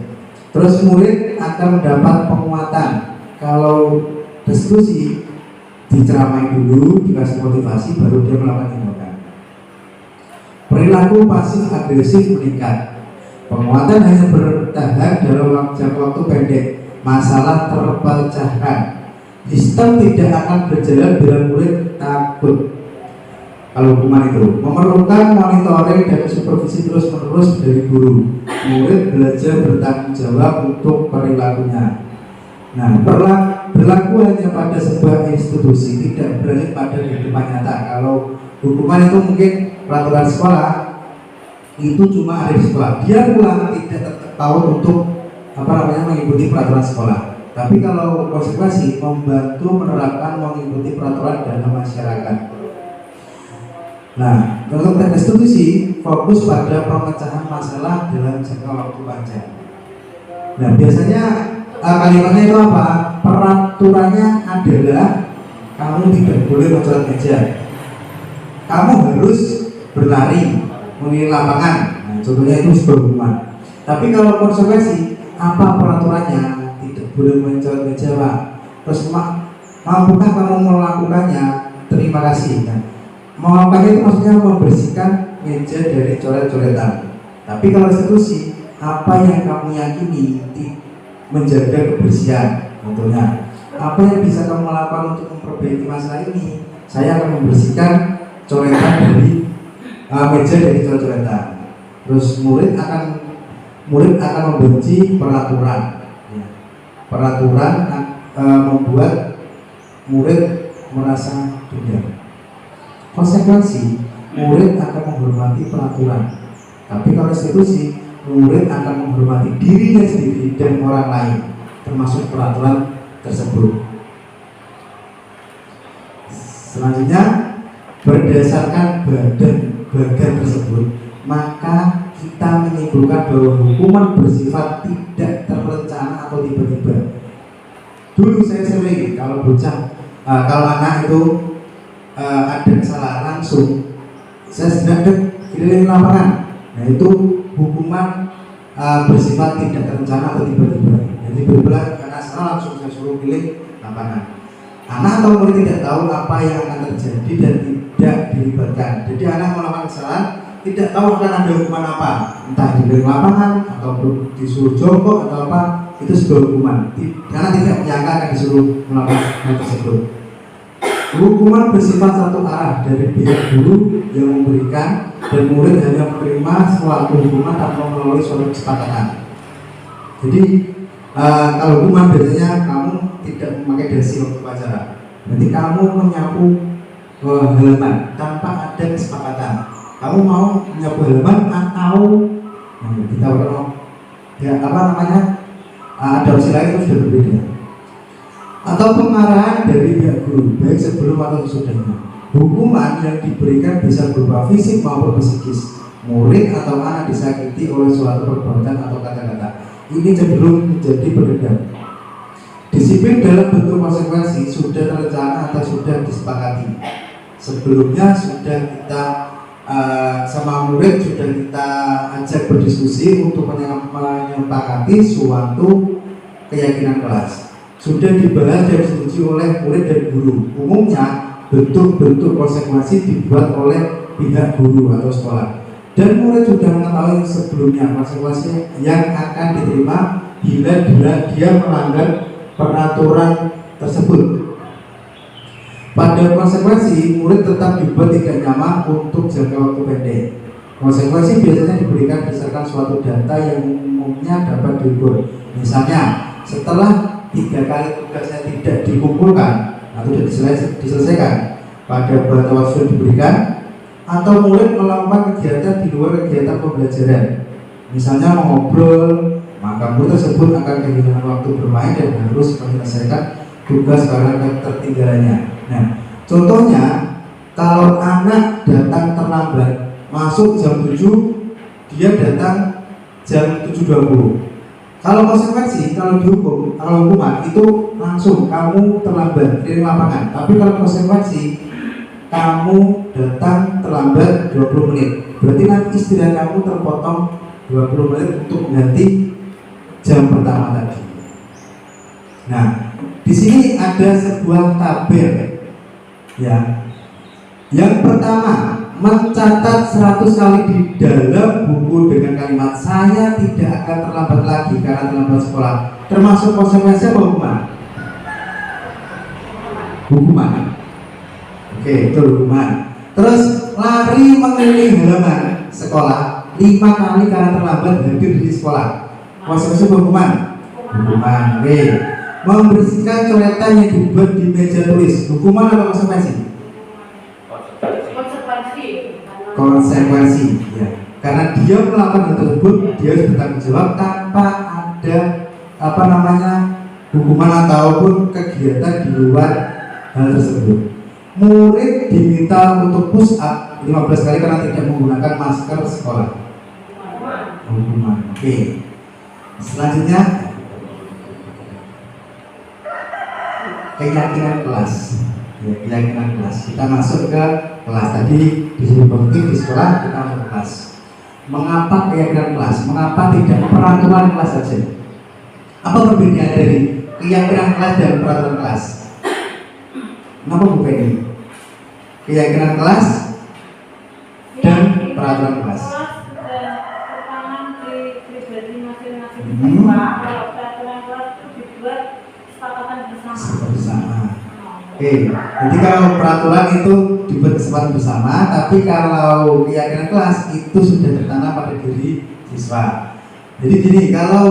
Terus murid akan mendapat penguatan. Kalau restitusi, diceramai dulu, dikasih motivasi, baru dia melakukan tindakan. Perilaku pasif agresif meningkat. Penguatan hanya bertahan dalam jangka waktu pendek. Masalah terpecahkan. Sistem tidak akan berjalan bila murid takut. Kalau hukuman itu memerlukan monitoring dan supervisi terus-menerus dari guru. Murid belajar bertanggung jawab untuk perilakunya. Nah, berlaku hanya pada sebuah institusi, tidak berlanjut pada kehidupan nyata. Kalau hukuman itu mungkin peraturan sekolah, itu cuma ada di sekolah. Dia pulang tidak tahu untuk mengikuti peraturan sekolah. Tapi kalau konsekuensi membantu menerapkan mengikuti peraturan dalam masyarakat. Nah, untuk restitusi fokus pada pemecahan masalah dalam jangka waktu panjang. Nah, biasanya kalimatnya itu apa? Peraturannya adalah kamu tidak boleh mencoret meja, kamu harus berlari mengelilingi lapangan. Nah, contohnya itu sebuah hukuman. Tapi kalau konsekuensi, apa peraturannya? Tidak boleh mencoret meja, Pak. Terus mampukah kamu melakukannya? Terima kasih. Nah, melakukannya itu maksudnya membersihkan meja dari coret-coretan. Tapi kalau restitusi, apa yang kamu yakini menjaga kebersihan? Contohnya, apa yang bisa kamu lakukan untuk memperbaiki masalah ini? Saya akan membersihkan coretan dari meja dari coret-coretan. Terus murid akan membenci peraturan. Peraturan membuat murid merasa dendam. Konsekuensi, murid akan menghormati peraturan. Tapi kalau restitusi, murid akan menghormati dirinya sendiri dan orang lain, termasuk peraturan tersebut. Selanjutnya, berdasarkan bagan tersebut, maka kita menyimpulkan bahwa hukuman bersifat tidak terencana atau tiba-tiba. Dulu saya sering kalau kalau anak itu ada kesalahan langsung saya sedang keliling lapangan. Nah, itu hukuman bersifat tidak terencana atau tiba-tiba. Jadi berulang karena salah langsung saya suruh keliling lapangan. Anak atau murid tidak tahu apa yang akan terjadi dan tidak dilibatkan. Jadi anak melakukan kesalahan tidak tahu akan ada hukuman apa, entah di lapangan atau disuruh jongkok atau apa, itu sebuah hukuman. Karena tidak menyangka akan disuruh melakukan hal tersebut. Hukuman bersifat satu arah dari pihak guru yang memberikan dan murid hanya menerima suatu hukuman tanpa melalui suatu kesepakatan. Jadi kalau hukuman biasanya kamu tidak memakai dasi waktu upacara. Berarti kamu menyapu halaman tanpa ada kesepakatan. Kamu mau menyapu halaman atau kita ada opsi lain itu sudah berbeda. Atau pengarahan dari pihak guru baik sebelum atau sesudahnya. Hukuman yang diberikan bisa berupa fisik maupun psikis. Murid atau anak disakiti oleh suatu perbuatan atau kata-kata. Ini cenderung menjadi pendendam. Disiplin dalam bentuk konsekuensi sudah terencana atau sudah disepakati. Sebelumnya sudah kita sama murid sudah kita ajak berdiskusi untuk menyepakati suatu keyakinan kelas. Sudah dibahas dan disetujui oleh murid dan guru. Umumnya bentuk-bentuk konsekuensi dibuat oleh pihak guru atau sekolah. Dan murid sudah mengetahui sebelumnya konsekuensi yang akan diterima bila dia melanggar peraturan tersebut. Pada konsekuensi, murid tetap dibuat tidak nyaman untuk jangka waktu pendek. Konsekuensi biasanya diberikan berdasarkan suatu data yang umumnya dapat diukur. Misalnya, setelah 3 kali tugasnya tidak dikumpulkan atau tidak diselesaikan pada batas waktu diberikan, atau murid melakukan kegiatan di luar kegiatan pembelajaran, misalnya mengobrol, maka murid tersebut akan kehilangan waktu bermain dan harus menyelesaikan tugas karena ketertinggalannya. Nah, contohnya kalau anak datang terlambat, masuk jam 7, dia datang jam 7.20. Kalau konsekuensi, kalau dihukum, kalau hukuman itu langsung kamu terlambat di lapangan. Tapi kalau konsekuensi, kamu datang terlambat 20 menit. Berarti nanti istirahat kamu terpotong 20 menit untuk mengganti jam pertama tadi. Nah, di sini ada sebuah tabel. Ya. Yang pertama, mencatat 100 kali di dalam buku dengan kalimat saya tidak akan terlambat lagi karena terlambat sekolah, termasuk konsekuensi apa hukuman? Hukuman. Oke, itu hukuman. Terus lari mengelilingi halaman sekolah 5 kali karena terlambat hadir di sekolah, konsekuensi hukuman? Hukuman. Oke. Membersihkan coretan yang dibuat di meja tulis, hukuman atau konsekuensi? Konsekuensi, ya. Karena dia melakukan hal tersebut, dia harus bertanggung jawab tanpa ada hukuman ataupun kegiatan di luar hal tersebut. Murid diminta untuk push up 15 kali karena tidak menggunakan masker sekolah. Hukuman. Oke. Selanjutnya keyakinan kelas. Ya, keyakinan kelas. Kita masuk ke kelas. Tadi di sini positif di sekolah, kita masuk ke kelas. Mengapa keyakinan kelas? Mengapa tidak peraturan kelas saja? Apa perbedaan dari keyakinan kelas dan peraturan kelas? Kenapa bukan ini? Keyakinan kelas dan peraturan kelas. Pertangan di pribadi masing-masing siswa. Kalau peraturan kelas itu dibuat kesepakatan bersama. Oke, jadi kalau peraturan itu dibuat kesepakatan bersama, tapi kalau keyakinan kelas itu sudah tertanam pada diri siswa. Jadi gini, kalau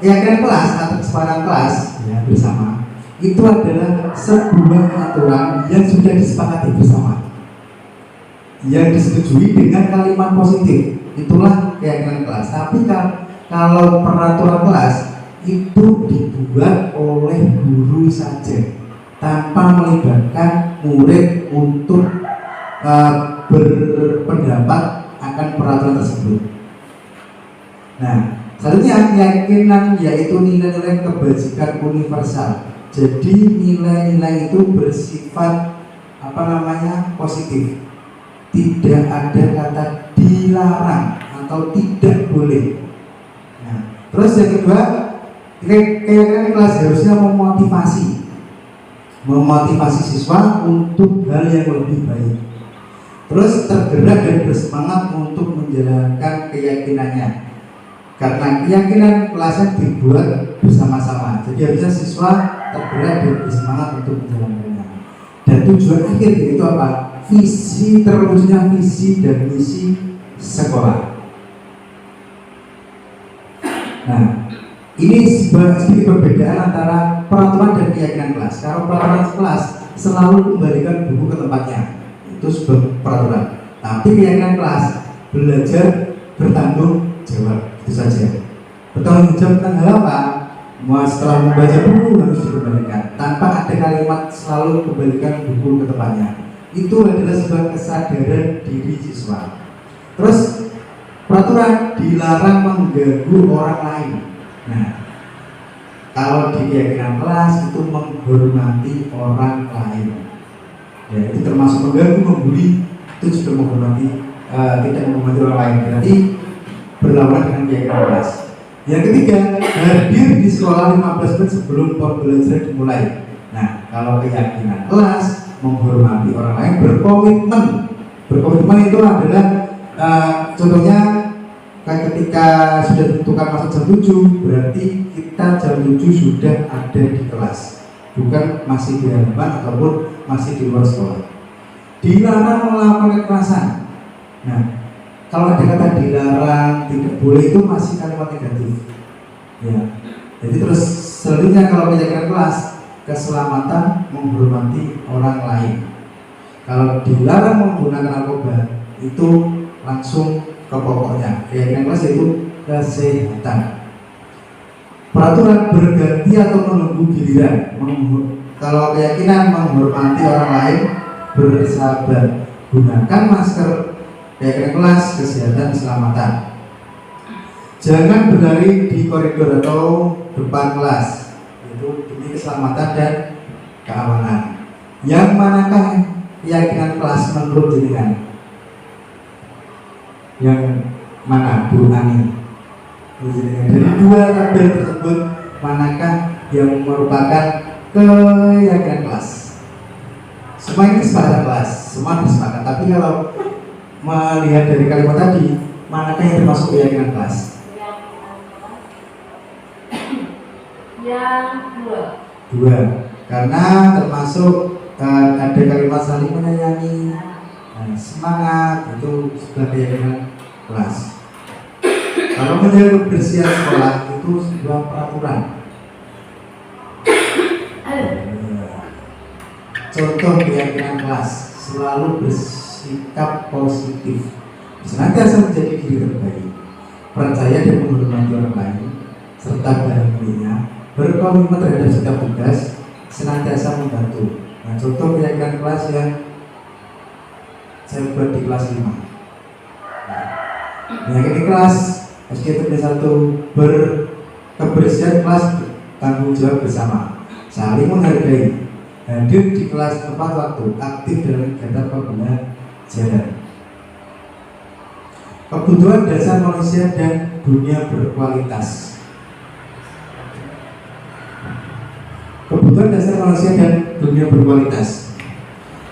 keyakinan kelas atau kesepakatan kelas ya, bersama itu adalah sebuah aturan yang sudah disepakati bersama, yang disetujui dengan kalimat positif. Itulah keyakinan kelas. Tapi kalau peraturan kelas itu dibuat oleh guru saja, tanpa melibatkan murid untuk berpendapat akan peraturan tersebut. Nah, selanjutnya keyakinan yaitu nilai-nilai kebajikan universal. Jadi nilai-nilai itu bersifat positif. Tidak ada kata dilarang atau tidak boleh. Nah, terus yang kedua, keyakinan kelas harusnya memotivasi siswa untuk hal yang lebih baik. Terus tergerak dan bersemangat untuk menjalankan keyakinannya. Karena keyakinan kelasnya dibuat bersama-sama. Jadi harusnya siswa tergerak dan bersemangat untuk menjalankannya. Dan tujuan akhir itu apa? Terwujudnya visi dan misi sekolah. Nah, ini sedikit perbedaan antara peraturan dan keyakinan kelas. Kalau peraturan kelas selalu kembalikan buku ke tempatnya, itu sebuah peraturan. Tapi keyakinan kelas belajar bertanggung jawab, itu saja. Bertanggung jawab tentang hal apa? Setelah membaca buku harus dikembalikan, tanpa ada kalimat selalu kembalikan buku ke tempatnya. Itu adalah sebuah kesadaran diri siswa. Terus peraturan dilarang mengganggu orang lain. Nah, kalau di keyakinan kelas itu menghormati orang lain. Ya, itu termasuk mengganggu, membuli, itu juga menghormati, tidak menghormati orang lain. Berarti berlawan dengan keyakinan kelas. Yang ketiga, hadir di sekolah 15 menit sebelum pembelajaran dimulai. Nah, kalau keyakinan kelas menghormati orang lain, berkomitmen. Berkomitmen itu adalah contohnya kayak ketika sudah ditentukan masuk jam 7, berarti kita jam 7 sudah ada di kelas, bukan masih di halaman ataupun masih di luar sekolah. Dilarang melakukan kekerasan. Nah, kalau ada kata dilarang, tidak boleh, itu masih kalimat negatif. Ya. Jadi terus selanjutnya kalau keyakinan kelas, keselamatan menghormati orang lain. Kalau dilarang menggunakan narkoba, itu langsung ke pokoknya. Keyakinan kelas itu kesehatan. Peraturan berganti atau menunggu giliran. Kalau keyakinan menghormati orang lain, bersabar, gunakan masker. Keyakinan kelas, kesehatan, keselamatan. Jangan berlari di koridor atau depan kelas. Itu demi keselamatan dan keamanan. Yang manakah keyakinan kelas menurut jenengan? Yang mana, Bu Ani? Dari dua tabel tersebut, manakah yang merupakan keyakinan kelas? Semua ini kesepakatan kelas, semua disepakati. Tapi kalau melihat dari kalimat tadi, manakah yang termasuk keyakinan kelas? Yang Dua, karena termasuk ada kalimat saling menyayangi, semangat, itu sudah keyakinan kelas. Kalau menjaga kebersihan sekolah itu sebuah peraturan. Contoh keyakinan kelas, selalu bersikap positif, senantiasa menjadi diri terbaik, percaya dan menghormati orang lain, serta bahagia, berkomitmen terhadap setiap tugas, senantiasa membantu. Nah, contoh keyakinan kelas yang saya buat di kelas 5. Keyakinan kelas SK-1, berkebersihan kelas, tanggung jawab bersama, saling menghargai, hadir di kelas tepat waktu, aktif dalam kegiatan pembelajaran. Kebutuhan dasar manusia dan dunia berkualitas. Kebutuhan dasar manusia dan dunia berkualitas.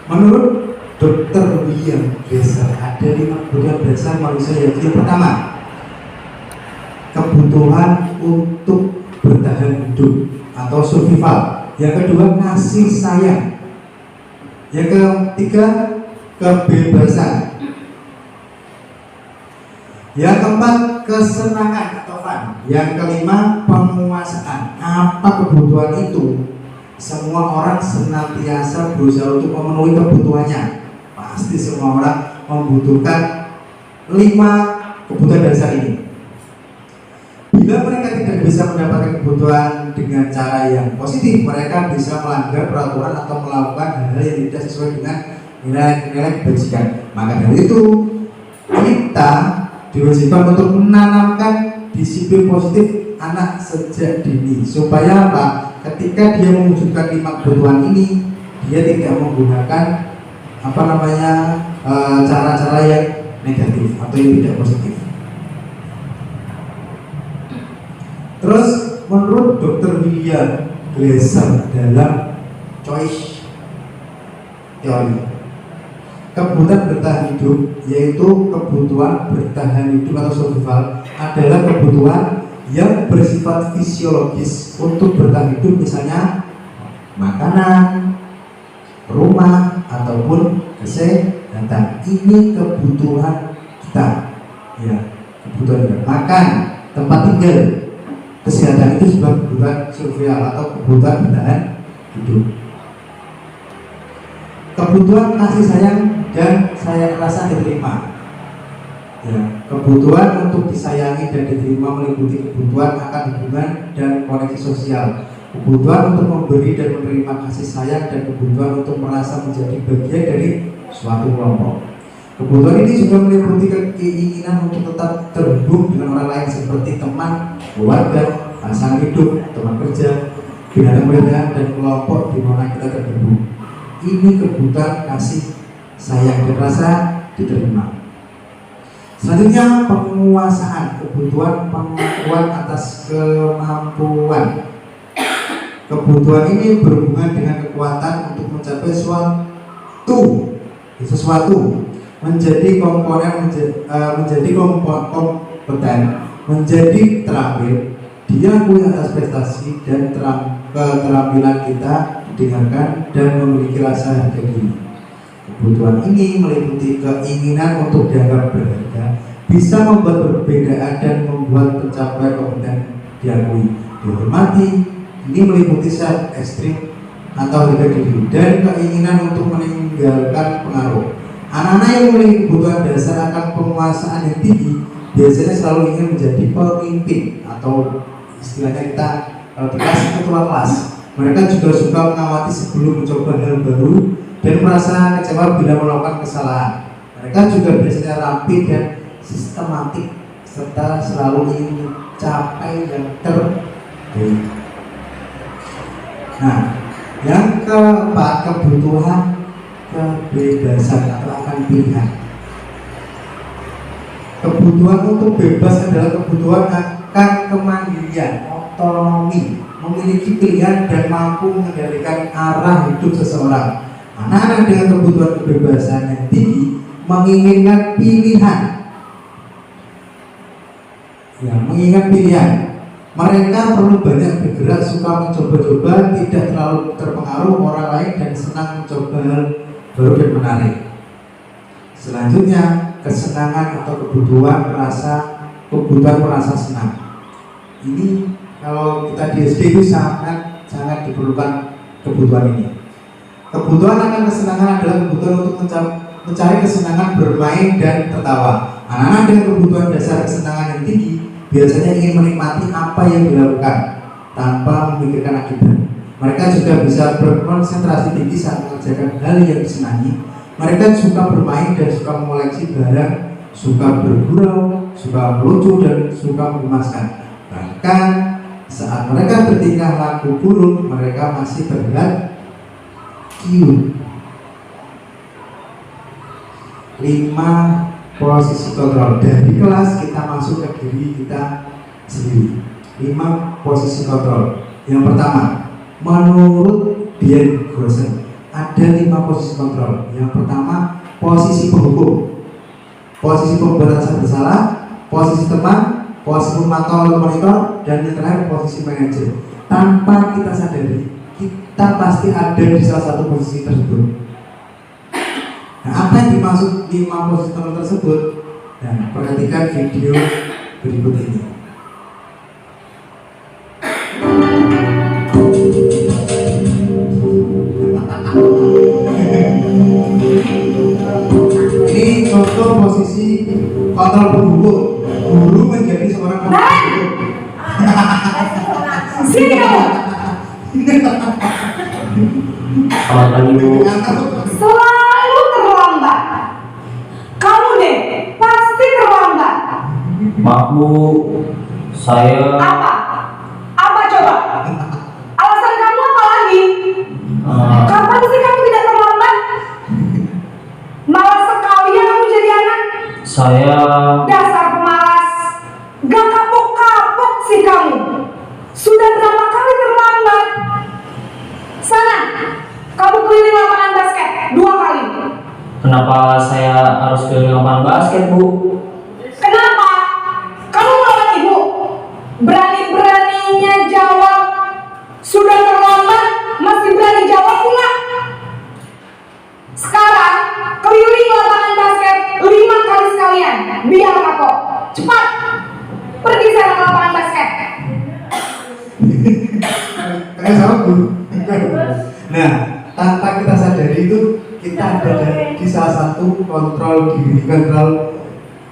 Menurut Dr. William Glasser, ada 5 kebutuhan dasar manusia, yaitu yang pertama, kebutuhan untuk bertahan hidup atau survival. Yang kedua, kasih sayang. Yang ketiga, kebebasan. Yang keempat, kesenangan atau fun. Yang kelima, penguasaan. Apa kebutuhan itu? Semua orang senantiasa berusaha untuk memenuhi kebutuhannya. Pasti semua orang membutuhkan 5 kebutuhan dasar ini. Bila mereka tidak bisa mendapatkan kebutuhan dengan cara yang positif, mereka bisa melanggar peraturan atau melakukan hal-hal yang tidak sesuai dengan nilai-nilai kebajikan. Maka dari itu, kita diwajibkan untuk menanamkan disiplin positif anak sejak dini, supaya apa? Ketika dia mewujudkan 5 kebutuhan ini, dia tidak menggunakan cara-cara yang negatif atau yang tidak positif. Terus menurut Dr. William Glasser dalam choice teori, kebutuhan bertahan hidup, yaitu kebutuhan bertahan hidup atau survival, adalah kebutuhan yang bersifat fisiologis untuk bertahan hidup, misalnya makanan, rumah, ataupun kesehatan. Ini kebutuhan kita, ya, kebutuhan kita. Makan, tempat tinggal, kesehatan itu sebuah kebutuhan survival atau kebutuhan bertahan hidup. Kebutuhan kasih sayang dan sayang rasa diterima, ya, kebutuhan untuk disayangi dan diterima meliputi kebutuhan akan hubungan dan koneksi sosial, kebutuhan untuk memberi dan menerima kasih sayang, dan kebutuhan untuk merasa menjadi bagian dari suatu kelompok. Kebutuhan ini juga meliputi keinginan untuk tetap terhubung dengan orang lain seperti teman, keluarga, pasangan hidup, teman kerja, binatang peliharaan, dan kelompok di mana kita terhubung. Ini kebutuhan kasih sayang dan rasa diterima. Selanjutnya, penguasaan, kebutuhan pengakuan atas kemampuan. Kebutuhan ini berhubungan dengan kekuatan untuk mencapai sesuatu, menjadi komponen, menjadi kompeten, menjadi terampil, diakui atas prestasi dan keterampilan kita, didengarkan dan memiliki rasa harga diri. Kebutuhan ini meliputi keinginan untuk dianggap berharga, bisa membuat perbedaan dan membuat pencapaian kompeten diakui, dihormati. Ini meliputi self esteem atau harga diri dan keinginan untuk meninggalkan pengaruh. Anak-anak yang memiliki kebutuhan dasar akan penguasaan yang tinggi biasanya selalu ingin menjadi pemimpin, atau istilahnya kita kalau di kelas ketua kelas. Mereka juga suka mengamati sebelum mencoba hal baru dan merasa kecewa bila melakukan kesalahan. Mereka juga biasanya rapi dan sistematik serta selalu ingin mencapai yang terbaik. Nah, yang keempat, kebutuhan kebebasan atau akan pilihan. Kebutuhan untuk bebas adalah kebutuhan akan kemandirian, otonomi, memiliki pilihan dan mampu mengendalikan arah hidup seseorang. Anak-anak dengan kebutuhan kebebasan yang tinggi menginginkan pilihan. Ya, mengingat pilihan. Mereka perlu banyak bergerak, suka mencoba-coba, tidak terlalu terpengaruh orang lain dan senang mencoba hal baru dan menarik. Selanjutnya, kesenangan atau kebutuhan merasa senang. Ini kalau kita di SD itu sangat diperlukan kebutuhan ini. Kebutuhan akan kesenangan adalah kebutuhan untuk mencari kesenangan bermain dan tertawa. Anak-anak dengan kebutuhan dasar kesenangan yang tinggi biasanya ingin menikmati apa yang dilakukan tanpa memikirkan akibat. Mereka juga bisa berkonsentrasi tinggi saat mengerjakan hal yang disenangi. Mereka suka bermain dan suka mengoleksi barang, suka bergurau, suka melucu dan suka mengemaskan. Bahkan saat mereka bertingkah laku buruk, mereka masih terlihat cute. 5 posisi kontrol. Dari kelas kita masuk ke diri kita sendiri. 5 posisi kontrol. Yang pertama, menurut Dian Grossen ada 5 posisi kontrol. Yang pertama, posisi penghukum, posisi pembuat rasa bersalah, posisi teman, posisi pemantau atau monitor, dan yang terakhir posisi manajer. Tanpa kita sadari, kita pasti ada di salah satu posisi tersebut. Nah, apa yang dimaksud 5 posisi kontrol tersebut? Dan perhatikan video berikut ini. Ini contoh posisi kontrol penghukum. Guru menjadi seorang penghukum. Sini kamu. Selamat pagi Bu. Selalu terlambat. Kamu deh pasti terlambat. Maaf Bu, saya Apa? Apa coba? Alasan kamu apa lagi? Kapan sih kamu tidak terlambat? Malas sekali ya kamu jadi anak. saya Dasar pemalas. Gak kapok-kapok sih kamu. Sudah berapa kali terlambat? Sana, kamu keliling lapangan basket 2 kali. kenapa saya harus keliling lapangan basket Bu? Kenapa? Kamu melawan ibu. Berani-beraninya jawab. Sudah terlambat, masih berani jawab pula. Sekarang, keliling lapangan basket 5 kali sekalian. Biar kapok. Cepat. Pergi sana ke lapangan basket. Kayak sama Bu. Nah, tanpa kita sadari itu kita ada di salah satu kontrol diri, kontrol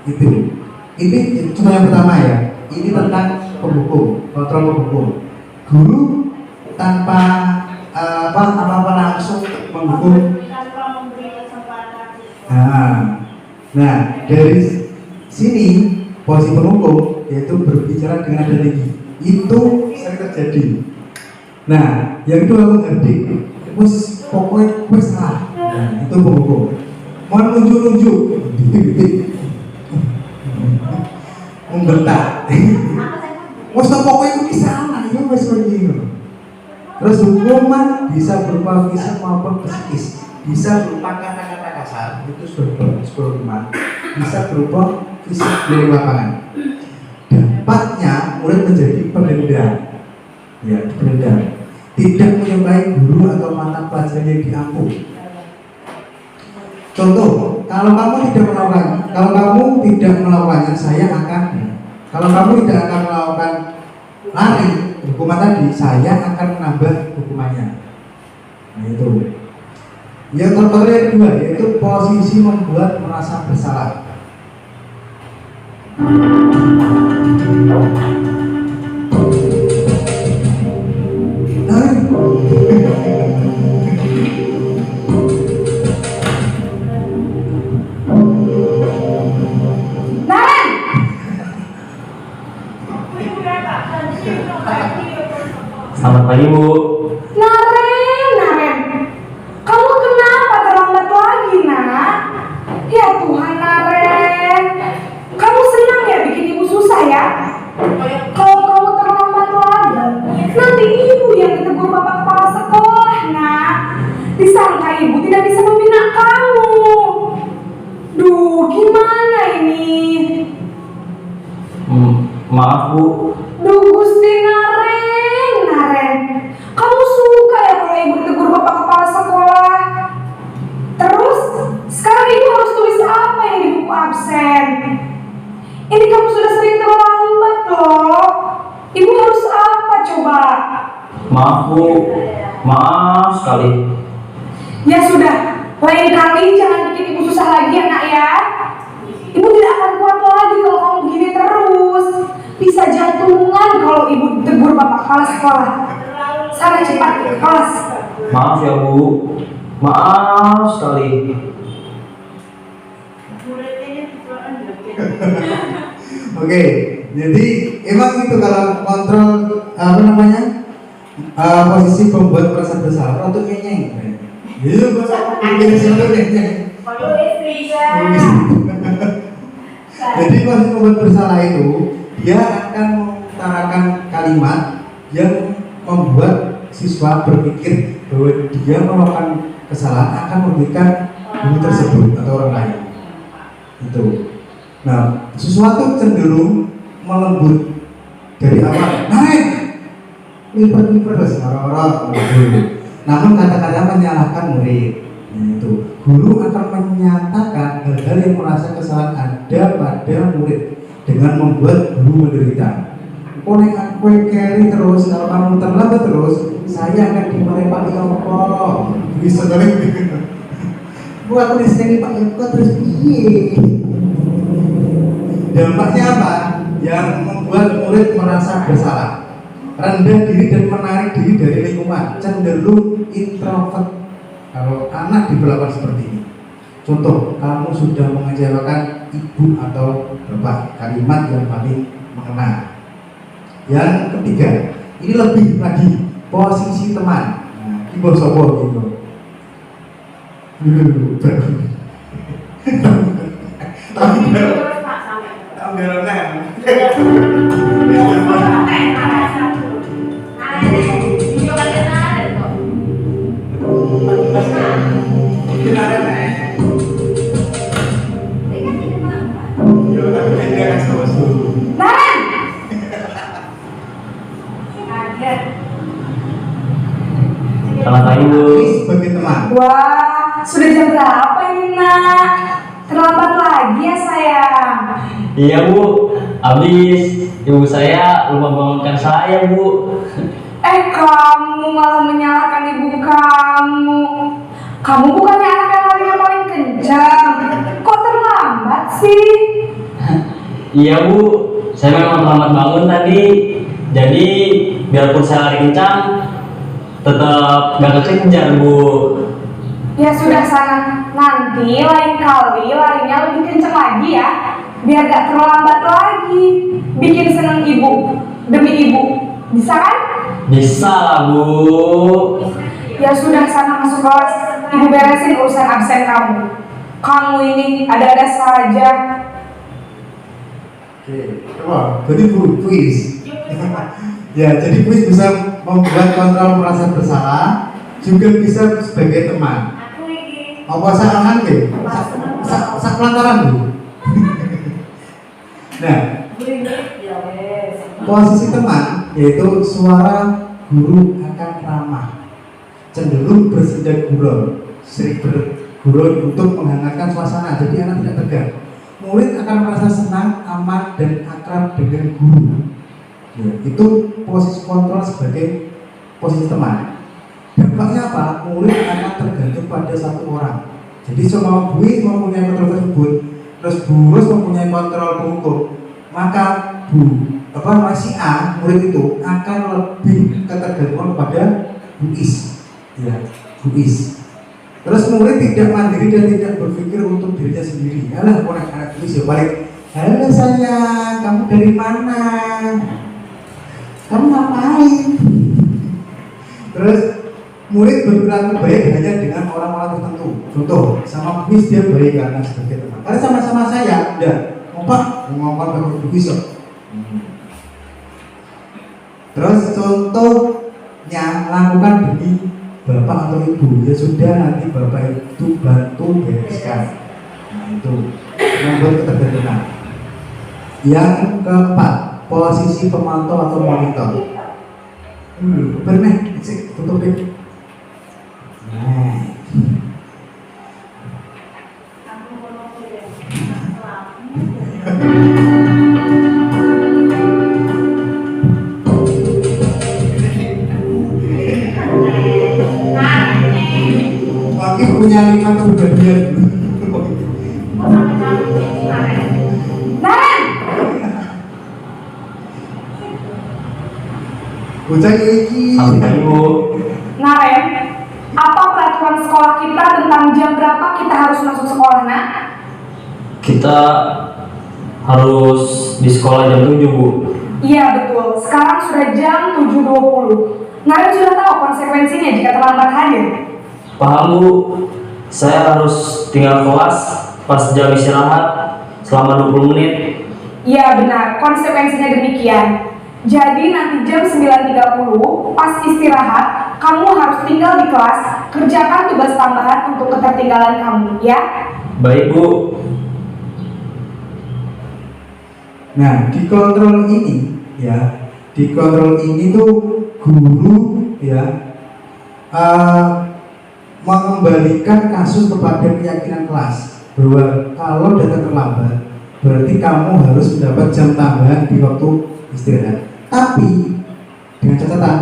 itu. Ini cuma yang pertama ya. Ini tentang penghukum, kontrol penghukum. Guru tanpa apa-apa langsung menghukum. Nah, dari sini posisi penghukum yaitu berbicara dengan nada tinggi. Itu sering terjadi. Nah, yang kedua mengerti. Pokoknya salah. Nah, itu penghukum. Mau nunjuk-nunjuk, membentak. Pokoknya itu salah. Itu seperti itu. Terus hukuman bisa berupa fisik maupun psikis. Bisa berupa kata-kata kasar, itu sudah hukuman. Bisa berupa fisik dari lapangan. Dampaknya murid menjadi pendendam. Ya, pendendam. Tidak menyukai guru atau mata pelajaran yang diampu. Contoh, kalau kamu tidak melakukannya, saya akan. Kalau kamu tidak akan melakukan lari hukuman tadi, saya akan menambah hukumannya. Nah, itu. Yang kedua yaitu posisi membuat merasa bersalah. Selamat pagi Bu. Naren, kamu kenapa terlambat lagi, nak? Ya Tuhan, Naren, kamu senang ya bikin ibu susah ya? Kalau kamu terlambat lagi, nanti ibu yang ditegur bapak kepala sekolah, nak. Disangka ibu tidak bisa membina kamu. Duh, Maaf Bu, maaf sekali. Ya sudah, lain kali jangan bikin ibu susah lagi ya nak ya. Ibu tidak akan kuat lagi kalau kamu begini terus. Bisa jantungan kalau ibu tegur bapak kepala sekolah. Sana cepat ke kelas. Maaf ya Bu, maaf sekali. Oke, jadi emang itu kalau kontrol apa namanya posisi pembuat merasa bersalah atau nyenyeng. Iya, masa mungkin selalu nyenyeng. Jadi posisi pembuat bersalah itu dia akan mengutarakan kalimat yang membuat siswa berpikir bahwa dia melakukan kesalahan akan merugikan guru tersebut atau orang lain. Itu. Nah, sesuatu cenderung melembut dari awal. Naik, lipat terus orang-orang. Namun kata-kata menyalahkan murid. Itu guru akan menyatakan hal-hal yang merasa kesalahan ada pada murid dengan membuat guru menderita. Konek aku carry terus, kalau kamu terlambat terus, saya akan dimarahi Pak Yoko. Bisa kali. Bu aku disini Pak Yoko terus piye? Dampaknya apa? Yang membuat murid merasa bersalah, rendah diri dan menarik diri dari lingkungan, cenderung introvert. Kalau anak diperlakukan seperti ini, contoh, kamu sudah mengecewakan ibu atau bapak, kalimat yang paling mengena. Yang ketiga, ini lebih lagi posisi teman. Nah, ibu sobo gitu. Selamat pagi Bu. Sebagai teman. Wah, sudah jam berapa ini nak? Terlambat lagi ya sayang. Iya Bu, habis ibu saya lupa bangunkan saya Bu. Kamu malah menyalahkan ibu kamu. Kamu bukannya anak yang larinya paling kencang. Kok terlambat sih? Iya Bu, saya memang terlambat bangun tadi. Jadi biarpun saya lari kencang, tetap gak kekejar Bu. Ya sudah sana, nanti lain kali larinya lebih kencang lagi ya. Biar gak terlambat lagi. Bikin seneng ibu, demi ibu. Bisa kan? Bisa lah Bu. Ya sudah sana masuk kelas. Ibu beresin urusan absen kamu. Kamu ini ada-ada saja. Oke, coba. Jadi kuis. Ya, jadi kuis bisa membuat kontrol merasa bersalah, juga bisa sebagai teman. Apa salah ke? Sak pelataran Bu. Nah, posisi teman yaitu suara guru akan ramah, cenderung bersenda gurau, sering bergurau untuk menghangatkan suasana. Jadi anak tidak tegang. Murid akan merasa senang, aman dan akrab dengan guru. Ya, itu posisi kontrol sebagai posisi teman. Dampaknya apa? Murid akan tergantung pada satu orang. Jadi semua buis mempunyai kontrol tersebut, terus burus mempunyai kontrol hukum, maka si A murid itu akan lebih ketergantungan pada buis, ya, buis. Terus murid tidak mandiri dan tidak berpikir untuk dirinya sendiri. Alah, anak buis ya balik. Halo sayang, kamu dari mana? Kamu ngapain? Terus murid berperilaku baik hanya dengan orang-orang tertentu. Contoh, sama kuis dia baik karena sebagai teman. Karena sama-sama saya, udah ngomong pakai kuis. Terus contohnya lakukan demi bapak atau ibu. Ya sudah, nanti bapak itu bantu bereskan. Nah itu membuat ketergantungan. Yang keempat, posisi pemantau atau monitor. Pernah tutup deh. Nah. nyalikan kepribadian. Naren, Bocah iki. Selamat pagi Bu. Naren, apa peraturan sekolah kita tentang jam berapa kita harus masuk sekolah, nak? Kita harus di sekolah jam 7 Bu. Iya betul, sekarang sudah jam 7.20. Naren sudah tahu konsekuensinya jika terlambat hadir. Paham Bu, saya harus tinggal kelas pas jam istirahat selama 20 menit. Iya benar, konsekuensinya demikian. Jadi nanti jam 9.30 pas istirahat, kamu harus tinggal di kelas, kerjakan tugas tambahan untuk ketertinggalan kamu, ya? Baik Bu. Nah, di kontrol ini ya, di kontrol ini tuh guru ya mengembalikan kasus kepada keyakinan kelas bahwa kalau datang terlambat berarti kamu harus mendapat jam tambahan di waktu istirahat. Tapi dengan catatan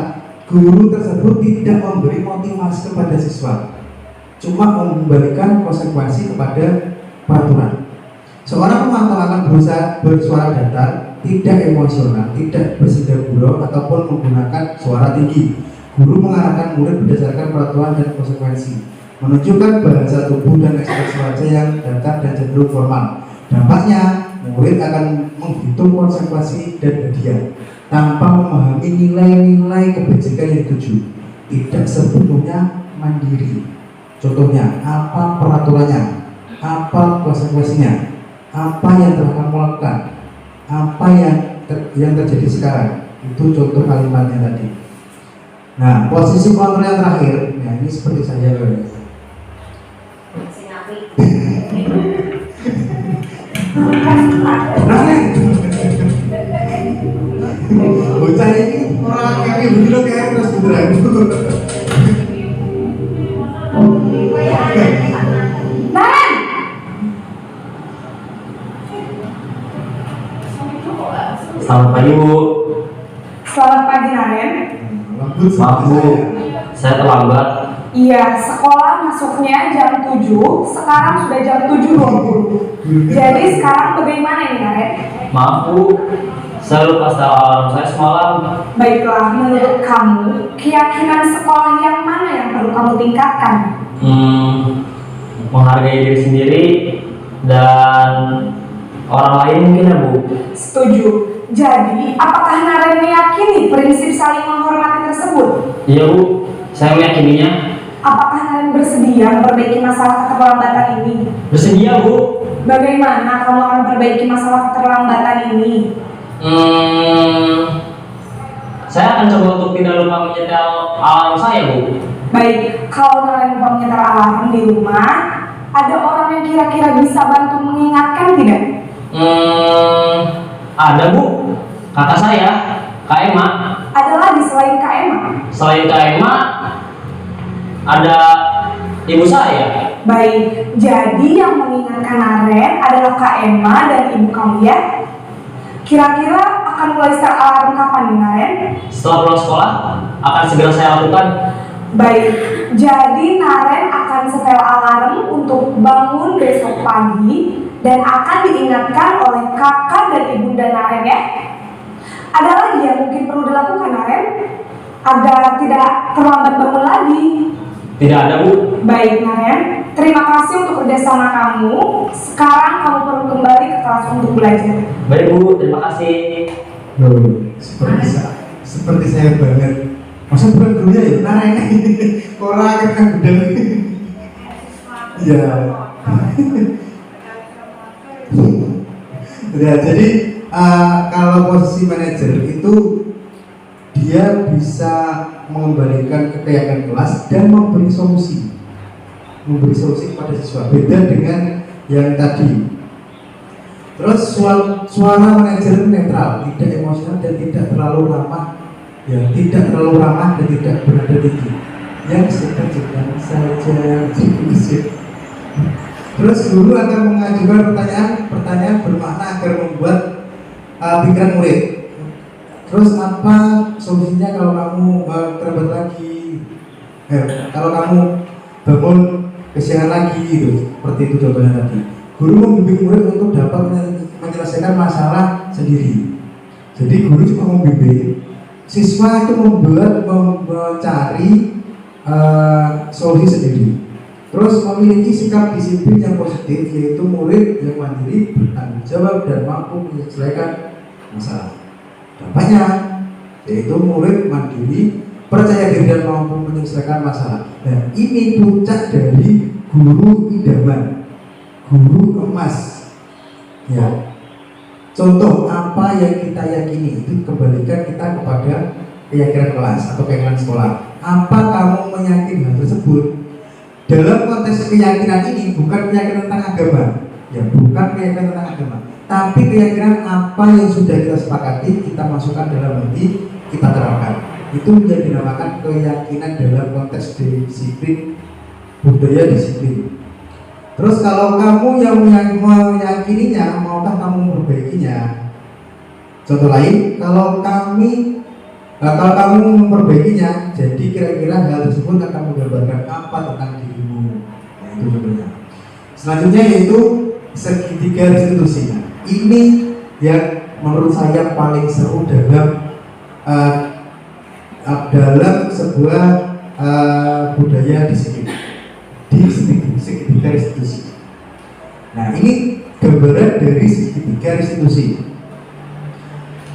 guru tersebut tidak memberi motivasi kepada siswa, cuma mengembalikan konsekuensi kepada peraturan. Seorang pemantau akan berusaha bersuara datar, tidak emosional, tidak bersendak gurau ataupun menggunakan suara tinggi. Guru mengarahkan murid berdasarkan peraturan dan konsekuensi, menunjukkan bahasa tubuh dan ekspresi wajah yang datar dan cenderung formal. Dampaknya, murid akan menghitung konsekuensi dan hadiah tanpa memahami nilai-nilai kebijakan yang dituju. Tidak sepenuhnya mandiri. Contohnya, apa peraturannya, apa konsekuensinya, apa yang telah kamu lakukan, apa yang terjadi sekarang. Itu contoh kalimatnya tadi. Nah, posisi kontrol yang terakhir, nah ini seperti saya guys. Nah, bocah ini orang yang begitu kayak terus beneran. Naren! Selamat pagi Bu. Selamat pagi, Naren. Lembut Maaf Bu, saya terlambat. Iya, sekolah masuknya jam 7, sekarang sudah jam 7.20. Jadi sekarang bagaimana ini, Naren? Maaf Bu, saya lupa setel alarm saya semalam. Baiklah, menurut kamu, keyakinan sekolah yang mana yang perlu kamu tingkatkan? Menghargai diri sendiri dan orang lain mungkin ya Bu. Setuju. Jadi, apakah Naren meyakini prinsip saling menghormati tersebut? Iya Bu, saya meyakininya. Apakah Naren bersedia memperbaiki masalah keterlambatan ini? Bersedia Bu. Bagaimana kamu akan memperbaiki masalah keterlambatan ini? Saya akan coba untuk tidak lupa menyetel alarm saya Bu. Baik, kalau Naren lupa menyetel alarm di rumah, ada orang yang kira-kira bisa bantu mengingatkan tidak? Ada Bu, kakak saya, Kak Emma. Ada lagi selain Kak Emma? Selain Kak Emma, ada ibu saya. Baik, jadi yang mengingatkan Naren adalah Kak Emma dan ibu kamu ya? Kira-kira akan mulai setel alarm kapan nih, Naren? Setelah pulang sekolah, akan segera saya lakukan. Baik, jadi Naren akan setel alarm untuk bangun besok pagi dan akan diingatkan oleh kakak dan ibunda Naren ya. Ada lagi yang mungkin perlu dilakukan, Naren, agar tidak terlambat bangun lagi? Tidak ada Bu. Baik, Naren, terima kasih untuk kerjasama kamu. Sekarang kamu perlu kembali ke kelas untuk belajar. Baik Bu, terima kasih. Loh, seperti saya banget. Masa bukan dulu ya, nah ini orang kan gudang. Iya. Ya, jadi kalau posisi manajer itu dia bisa mengembalikan kekayaan kelas dan memberi solusi kepada siswa. Beda dengan yang tadi. Terus suara manajer netral, tidak emosional dan tidak terlalu ramah. Ya, tidak terlalu ramah dan tidak berada tinggi. Yang sedang saja. Terus guru akan mengajukan pertanyaan bermakna agar membuat pikiran murid. Terus apa solusinya kalau kamu terlambat lagi? Kalau kamu bangun kesiangan lagi gitu. Seperti itu contohnya tadi. Guru membimbing murid untuk dapat menyelesaikan masalah sendiri. Jadi guru cuma membimbing, siswa itu mencari solusi sendiri. Terus memiliki sikap disiplin yang positif, yaitu murid yang mandiri, bertanggung jawab dan mampu menyelesaikan masalah. Dampaknya yaitu murid mandiri, percaya diri dan mampu menyelesaikan masalah. Dan ini puncak dari guru idaman, guru emas. Ya. Contoh apa yang kita yakini itu kembalikan kita kepada keyakinan kelas atau keyakinan sekolah. Apa kamu meyakini hal tersebut? Dalam konteks keyakinan ini bukan keyakinan tentang agama, ya bukan keyakinan tentang agama, tapi keyakinan apa yang sudah kita sepakati kita masukkan dalam hati, kita terapkan. Itu menjadi dinamakan keyakinan dalam konteks disiplin, budaya disiplin. Terus kalau kamu yang meyakininya, maukah kamu memperbaikinya? Contoh lain, kalau kamu memperbaikinya, jadi kira-kira hal tersebut akan menggambarkan apa tentang dirimu. Nah, itu contohnya. Selanjutnya yaitu segitiga restitusi. Ini yang menurut saya paling seru dalam sebuah budaya disiplin di segitiga restitusi. Nah, ini gambaran dari segitiga restitusi.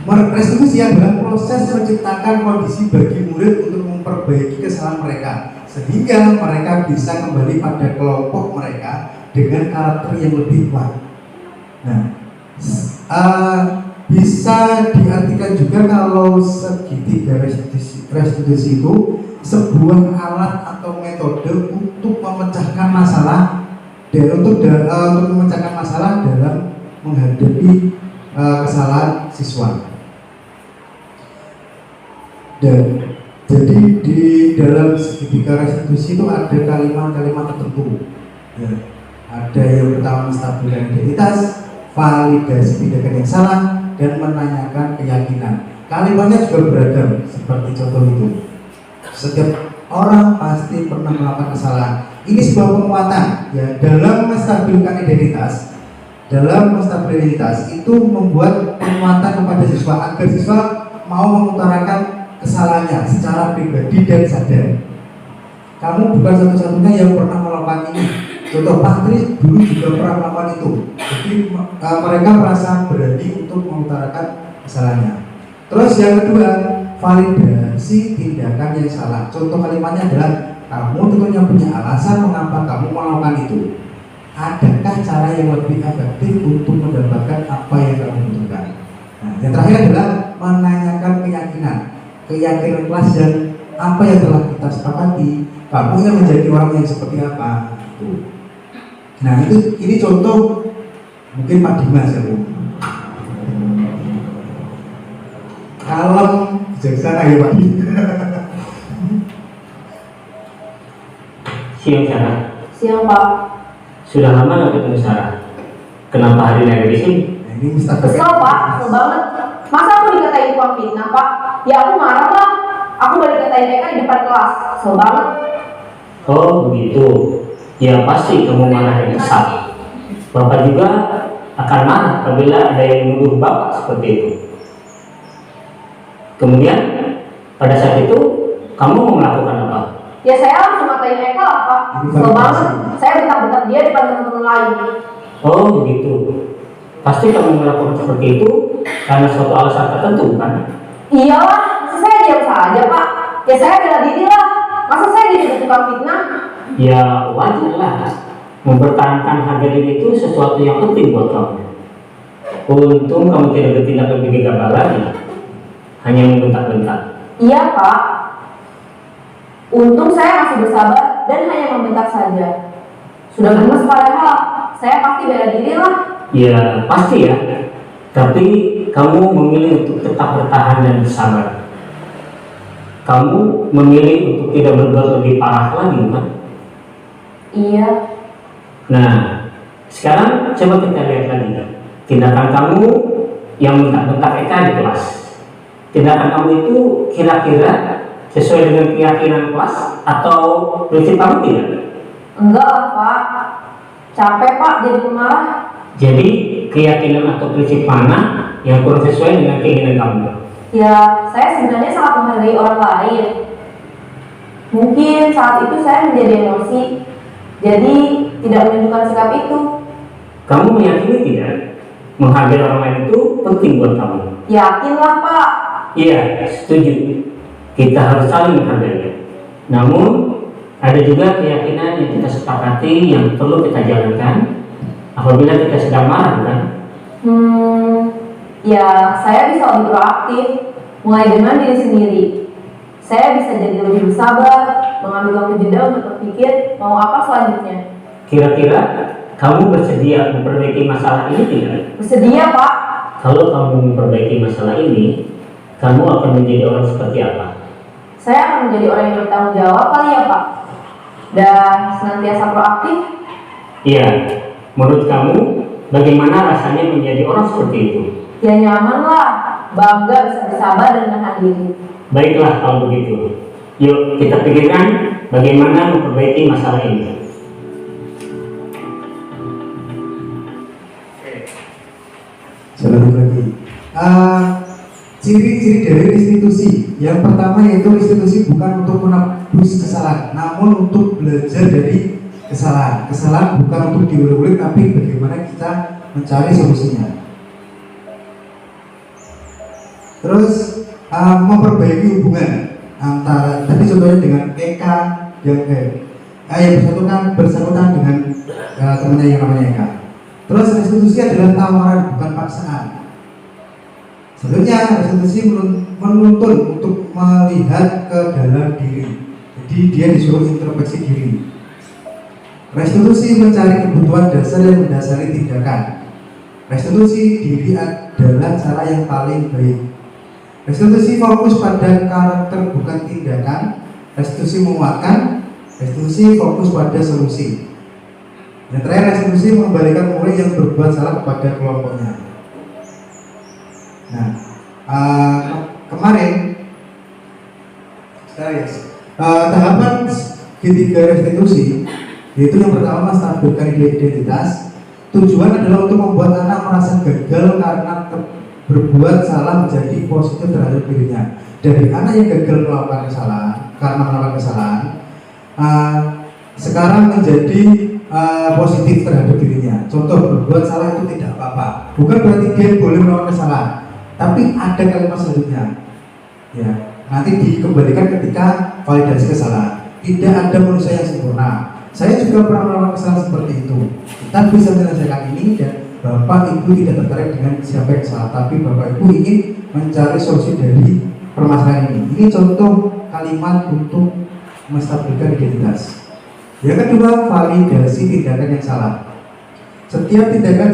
Restitusi adalah proses menciptakan kondisi bagi murid untuk memperbaiki kesalahan mereka, sehingga mereka bisa kembali pada kelompok mereka dengan karakter yang lebih kuat. Nah, bisa diartikan juga kalau segitiga restitusi itu sebuah alat atau metode untuk memecahkan masalah untuk memecahkan masalah dalam menghadapi kesalahan siswa. Dan jadi di dalam segitiga restitusi itu ada kalimat-kalimat tertentu. Ya, ada yang pertama menstabilkan identitas, validasi tindakan yang salah, dan menanyakan keyakinan. Kalimatnya juga beragam, seperti contoh itu. Setiap orang pasti pernah melakukan kesalahan. Ini sebuah penguatan ya dalam menstabilkan identitas. Dalam menstabilkan identitas itu membuat penguatan kepada siswa agar siswa mau mengutarakan kesalahannya secara pribadi dan sadar. Kamu bukan satu-satunya yang pernah melakukan ini. Contoh Pak Tri dulu juga pernah melakukan itu. Jadi mereka merasa berani untuk mengutarakan kesalahannya. Terus yang kedua, validasi tindakan yang salah. Contoh kalimatnya adalah kamu tentunya punya alasan mengapa kamu melakukan itu. Adakah cara yang lebih efektif untuk mendapatkan apa yang kamu butuhkan? Nah, yang terakhir adalah menanyakan keyakinan kelas dan apa yang telah kita sepakati. Kamu ingin menjadi orang yang seperti apa? Nah, ini contoh mungkin Pak Dimas ya Bu. Kalem, bijaksana ya Pak. Siang Sarah. Siang Pak. Sudah lama nggak ketemu Sarah. Kenapa hari ini ada di sini? Nah, ini Mustafa. Kesel Pak, kesel banget. Masa aku dikatain tukang fitnah Pak? Ya aku marah lah. Aku udah dikatain Eka di depan kelas. Kesel banget. Oh begitu. Ya pasti kamu marah dan kesal. Bapak juga akan marah apabila ada yang menuduh Bapak seperti itu. Kemudian pada saat itu kamu mau melakukan apa? Ya saya langsung ngatain Eka lah Pak. Kesel banget. Saya bentak-bentak dia depan teman-teman lain. Oh begitu. Pasti kamu melakukan seperti itu karena suatu alasan tertentu kan? Iyalah, masa saya diam saja Pak? Ya saya bela diri lah. Masa saya dituduh tukang fitnah? Ya wajar lah. Mempertahankan harga diri itu sesuatu yang penting buat kamu. Untung kamu tidak bertindak lebih gegabah lagi, hanya membentak-bentak. Iya Pak. Untung saya masih bersabar dan hanya membentak saja. Sudah gemes padahal, saya pasti bela diri lah. Ya pasti ya. Tapi kamu memilih untuk tetap bertahan dan bersabar. Kamu memilih untuk tidak berbuat lebih parah lagi kan? Iya. Nah, sekarang coba kita lihat lagi tindakan kamu yang bentak-bentak Eka di kelas. Tindakan kamu itu kira-kira sesuai dengan keyakinan kelas atau prinsip kamu tidak? Enggak lah Pak, capek Pak jadi pemarah. Jadi keyakinan atau prinsip mana yang kurang sesuai dengan keinginan kamu? Ya, saya sebenarnya sangat menghargai orang lain. Mungkin saat itu saya menjadi emosi, jadi tidak menunjukkan sikap itu. Kamu meyakini tidak menghargai orang lain itu penting buat kamu? Yakinlah Pak. Iya, setuju. Kita harus saling menghargai. Namun ada juga keyakinan yang kita sepakati yang perlu kita jalankan apabila kita sedang marah, kan? Ya saya bisa lebih proaktif, mulai dengan diri sendiri. Saya bisa jadi lebih bersabar, mengambil waktu jeda untuk berpikir mau apa selanjutnya. Kira-kira kamu bersedia memperbaiki masalah ini tidak? Bersedia Pak. Kalau kamu memperbaiki masalah ini, kamu akan menjadi orang seperti apa? Saya akan menjadi orang yang bertanggung jawab kali ya Pak. Dan senantiasa proaktif. Iya, menurut kamu bagaimana rasanya menjadi orang seperti itu? Ya nyaman lah, bangga bisa bersabar dan menahan diri. Baiklah kalau begitu. Yuk kita pikirkan bagaimana memperbaiki masalah ini. Satu lagi. Ciri-ciri dari restitusi. Yang pertama yaitu restitusi bukan untuk menebus kesalahan, namun untuk belajar dari kesalahan. Kesalahan bukan untuk diulang-ulang, tapi bagaimana kita mencari solusinya. Terus memperbaiki hubungan antara tadi contohnya dengan Eka yang bersangkutan dengan temannya yang namanya Eka. Terus restitusi adalah tawaran bukan paksaan. Selanjutnya restitusi menuntun untuk melihat ke dalam diri. Jadi dia disuruh introspeksi diri. Restitusi mencari kebutuhan dasar yang mendasari tindakan. Restitusi diri adalah cara yang paling baik. Restitusi fokus pada karakter bukan tindakan. Restitusi menguatkan. Restitusi fokus pada solusi. Yang terakhir, restitusi mengembalikan murid yang berbuat salah kepada kelompoknya. Nah, kemarin tahapan ketiga restitusi, yaitu yang pertama menstabilkan identitas. Tujuan adalah untuk membuat anak merasa gagal karena berbuat salah menjadi positif terhadap dirinya. Dari anak yang gagal melakukan kesalahan karena melakukan kesalahan, sekarang menjadi positif terhadap dirinya. Contoh, berbuat salah itu tidak apa-apa. Bukan berarti dia boleh melakukan kesalahan, tapi ada kalimat selanjutnya. Ya, nanti dikembalikan ketika validasi kesalahan. Tidak ada manusia yang sempurna. Saya juga pernah melakukan kesalahan seperti itu. Kita bisa menyelesaikan ini dan Bapak Ibu tidak tertarik dengan siapa yang salah, tapi Bapak Ibu ingin mencari solusi dari permasalahan ini. Ini contoh kalimat untuk menstabilkan identitas. Yang kedua, validasi tindakan yang salah. Setiap tindakan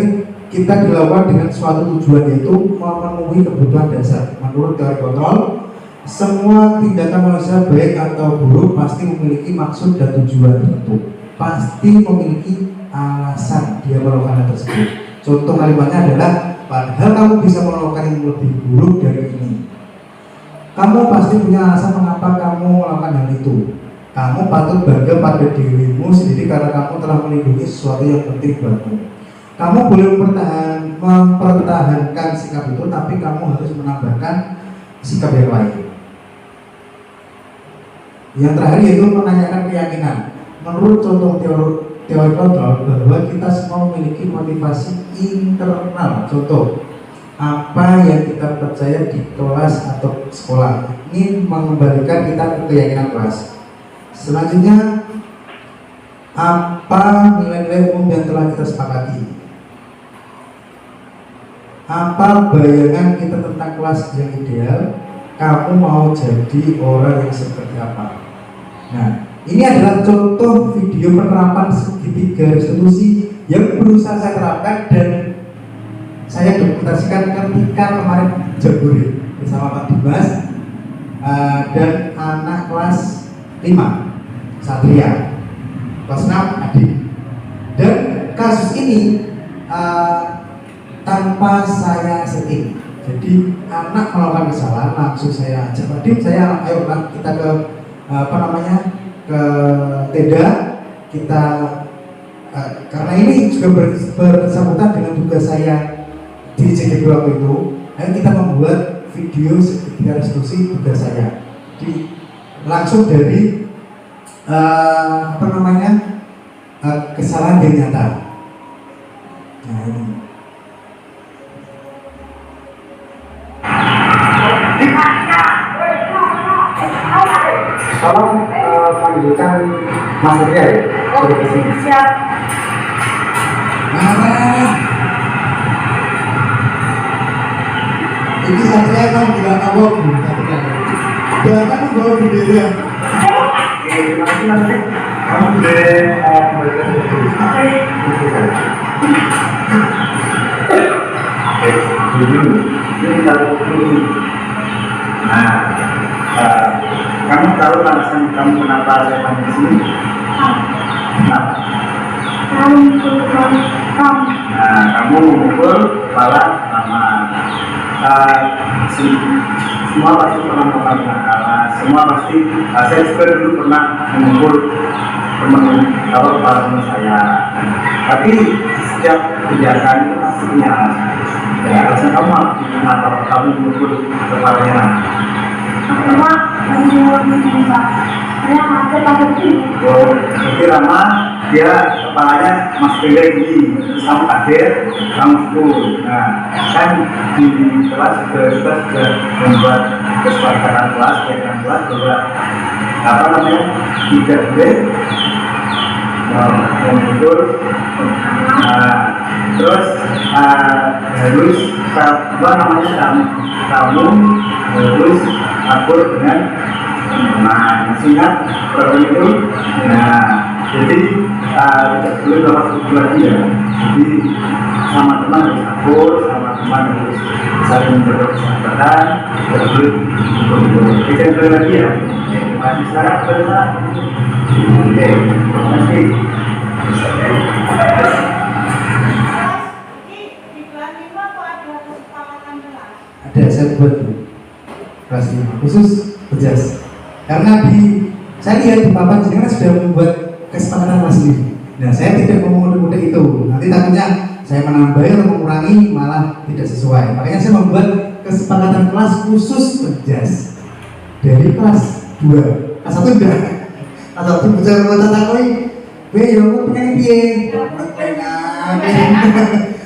kita dilakukan dengan suatu tujuan, yaitu memenuhi kebutuhan dasar. Menurut teori kontrol, semua tindakan manusia baik atau buruk pasti memiliki maksud dan tujuan tertentu. Pasti memiliki alasan dia melakukan hal tersebut. Contoh kalimatnya adalah, padahal kamu bisa melakukan yang lebih buruk dari ini. Kamu pasti punya alasan mengapa kamu melakukan hal itu. Kamu patut bangga pada dirimu sendiri karena kamu telah melindungi sesuatu yang penting buatmu. Kamu boleh mempertahankan sikap itu, tapi kamu harus menambahkan sikap yang lain. Yang terakhir yaitu menanyakan keyakinan. Menurut contoh teori kontrol, bahwa kita semua memiliki motivasi internal. Contoh, apa yang kita percaya di kelas atau sekolah ini mengembalikan kita ke keyakinan kelas. Selanjutnya, apa nilai-nilai umum yang telah kita sepakati? Apa bayangan kita tentang kelas yang ideal? Kamu mau jadi orang yang seperti apa? Nah, ini adalah contoh video penerapan segitiga restitusi yang berusaha saya terapkan dan saya dokumentasikan ketika kemarin Jaburi bersama Pak Dimas dan anak kelas 5 Satria, kelas 6 Adi. Dan kasus ini tanpa saya setting. Jadi anak melakukan kesalahan, langsung saya ajak Pak Dim, ayo kita ke ke tenda. kita karena ini juga bersangkutan dengan tugas saya di JGB waktu itu, ayo kita membuat video segitiga restitusi tugas saya langsung dari kesalahan yang nyata. Nah, ini. Tolong lanjutkan material ya. Siap. Ini saya kan tidak tahu bahkan membawa bendera. Terima kasih nanti kamu sudah memberikan ini tahu ini. Nah, kamu tahu alasan kamu kenapa saya panggil di sini? Kenapa? Nah, kamu memukul kepala sama semua pasti pernah melakukan kenakalan, semua pasti saya juga dulu pernah memukul kepala teman saya. Tapi setiap kejahatan itu pasti punya alasan. Ya, alasan kamu kenapa kamu memukul kepalanya? Cuma menurut Pak, saya masih pakai ini. Oh, jadi Rama dia kepalanya masuk ke gini, sama kaget, langsung. Nah, kan di kelas kita sudah membuat kesepakatan kelas, bahwa apa namanya tidak boleh memukul. Terus harus apa namanya kamu harus akur dengan masih ingat program itu. Nah, jadi tidak boleh bawa buku lagi ya. Jadi sama teman harus akur, sama teman harus saling menjaga kesehatan, tidak boleh tidak boleh lagi ya. Masih sekarang benar. Oke, terima kasih. Ada saya buat kelas 5 khusus pejas karena saya lihat di papan jenengan sudah membuat kesepakatan kelas sendiri. Nah, saya tidak mau mengundang itu, nanti takutnya saya menambah atau mengurangi malah tidak sesuai. Makanya saya membuat kesepakatan kelas khusus pejas dari kelas 2. Kelas 1 enggak. Kelas 1 bicara buat takoi, "Be, yo kok pengen piye?"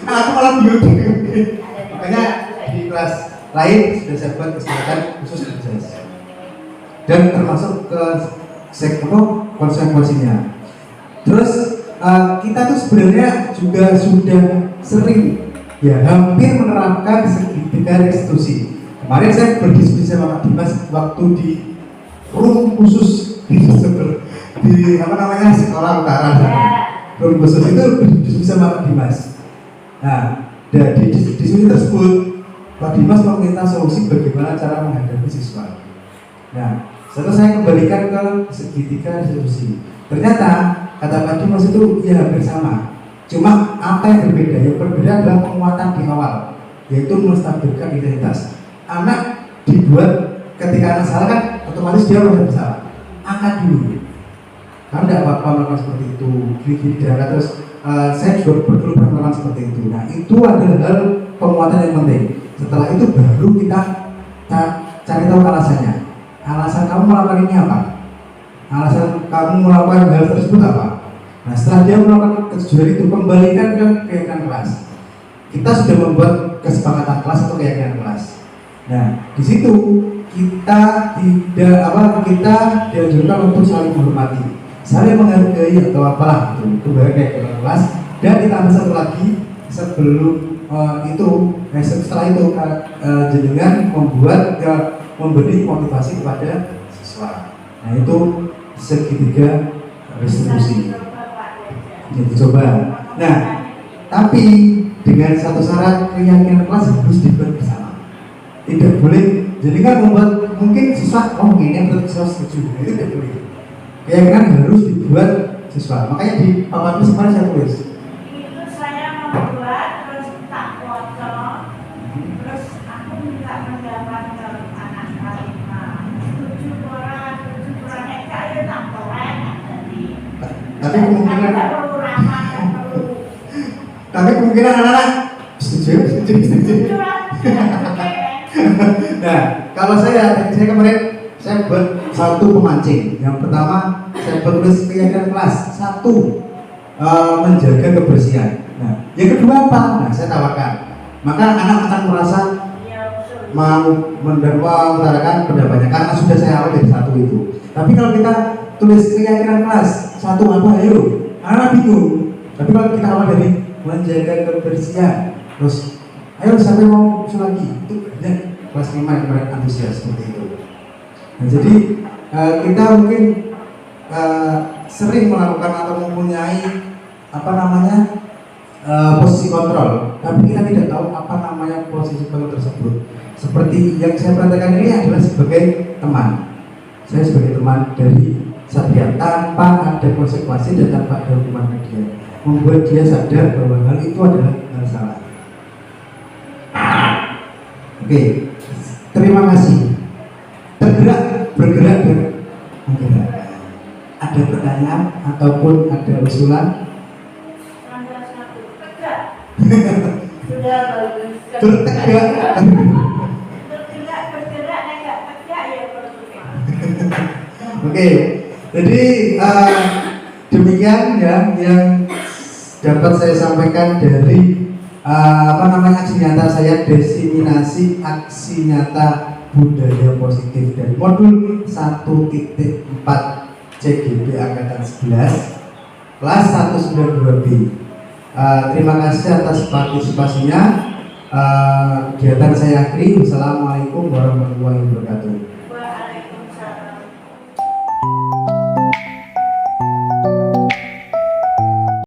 Aku malah bingung. Makanya di kelas lain sudah saya buat kesepakatan khusus pejas. Dan termasuk ke konsekuensinya. Terus kita tuh sebenarnya juga sudah sering ya hampir menerapkan segitiga restitusi. Kemarin saya berdiskusi sama Pak Dimas waktu di room khusus di sekolah utara. Room khusus itu berdiskusi sama Pak Dimas. Nah, di diskusi tersebut Pak Dimas meminta solusi bagaimana cara menghadapi siswa. Nah, setelah saya kembalikan ke segitiga restitusi, ternyata kata Pak Dimas itu ya hampir sama. Cuma apa yang berbeda? Yang berbeda adalah penguatan di awal, yaitu menstabilkan identitas. Anak dibuat ketika anak salah kan otomatis dia merasa bersalah. Angkat dulu. Kamu tidak apa-apa melakukan seperti itu. Gini terus saya juga perlu pengalaman seperti itu. Nah, itu adalah hal penguatan yang penting. Setelah itu baru kita cari tahu alasannya. Alasan kamu melakukan ini apa? Alasan kamu melakukan hal tersebut apa? Nah, setelah dia melakukan kejujuran itu, kembalikan ke keyakinan kelas. Kita sudah membuat kesepakatan kelas atau keyakinan kelas. Nah, di situ kita dianjurkan untuk saling menghormati, saling menghargai atau apalah itu baru keyakinan kelas. Dan ditambah satu lagi sebelum setelah itu jenengan memberi motivasi kepada siswa. Nah, itu segitiga restitusi yang dicoba. Nah, tapi dengan satu syarat, keyakinan kelas harus dibuat bersama. Tidak boleh jenengan membuat mungkin siswa ini yang siswa setuju, itu tidak boleh. Keyakinan harus dibuat siswa. Makanya di papan itu kemarin saya tulis. Itu saya membuat terus tak potong, terus aku minta pendapat ke anak Kalima. Setuju kurang, tak korek tadi. Tapi kemungkinan anak-anak setuju. Nah, kalau saya kemarin saya buat satu pemancing. Yang pertama saya buat tulis keyakinan kelas. Satu, menjaga kebersihan. Nah, yang kedua apa? Nah, saya tawarkan. Maka anak akan merasa mau mengutarakan pendapatnya karena sudah saya awal dari satu itu. Tapi kalau kita tulis keyakinan kelas, satu apa? Ayo, anak bingung. Tapi kalau kita awal dari menjaga kebersihan, terus ayo sampai mau usul lagi, itu banyak kelas 5 yang kemarin antusias seperti itu. Nah, jadi kita mungkin sering melakukan atau mempunyai posisi kontrol, tapi kita tidak tahu apa namanya posisi kontrol tersebut. Seperti yang saya perhatikan ini adalah sebagai teman. Saya sebagai teman dari Satria tanpa ada konsekuensi dan tanpa ada hukuman media, membuat dia sadar bahwa hal itu adalah hal salah. Oke, terima kasih. Bergerak dan menggerak. Ada pertanyaan ataupun ada usulan? Sudah bagus. Bertegak. Bergerak agak tegak ya bergerak. Oke, jadi demikian ya yang dapat saya sampaikan dari aksi nyata saya, diseminasi aksi nyata budaya positif dari modul 1.4 CGB Angkatan 11 kelas 192B. Terima kasih atas partisipasinya. Kegiatan saya akhiri. Wassalamualaikum warahmatullahi wabarakatuh. Waalaikumsalam.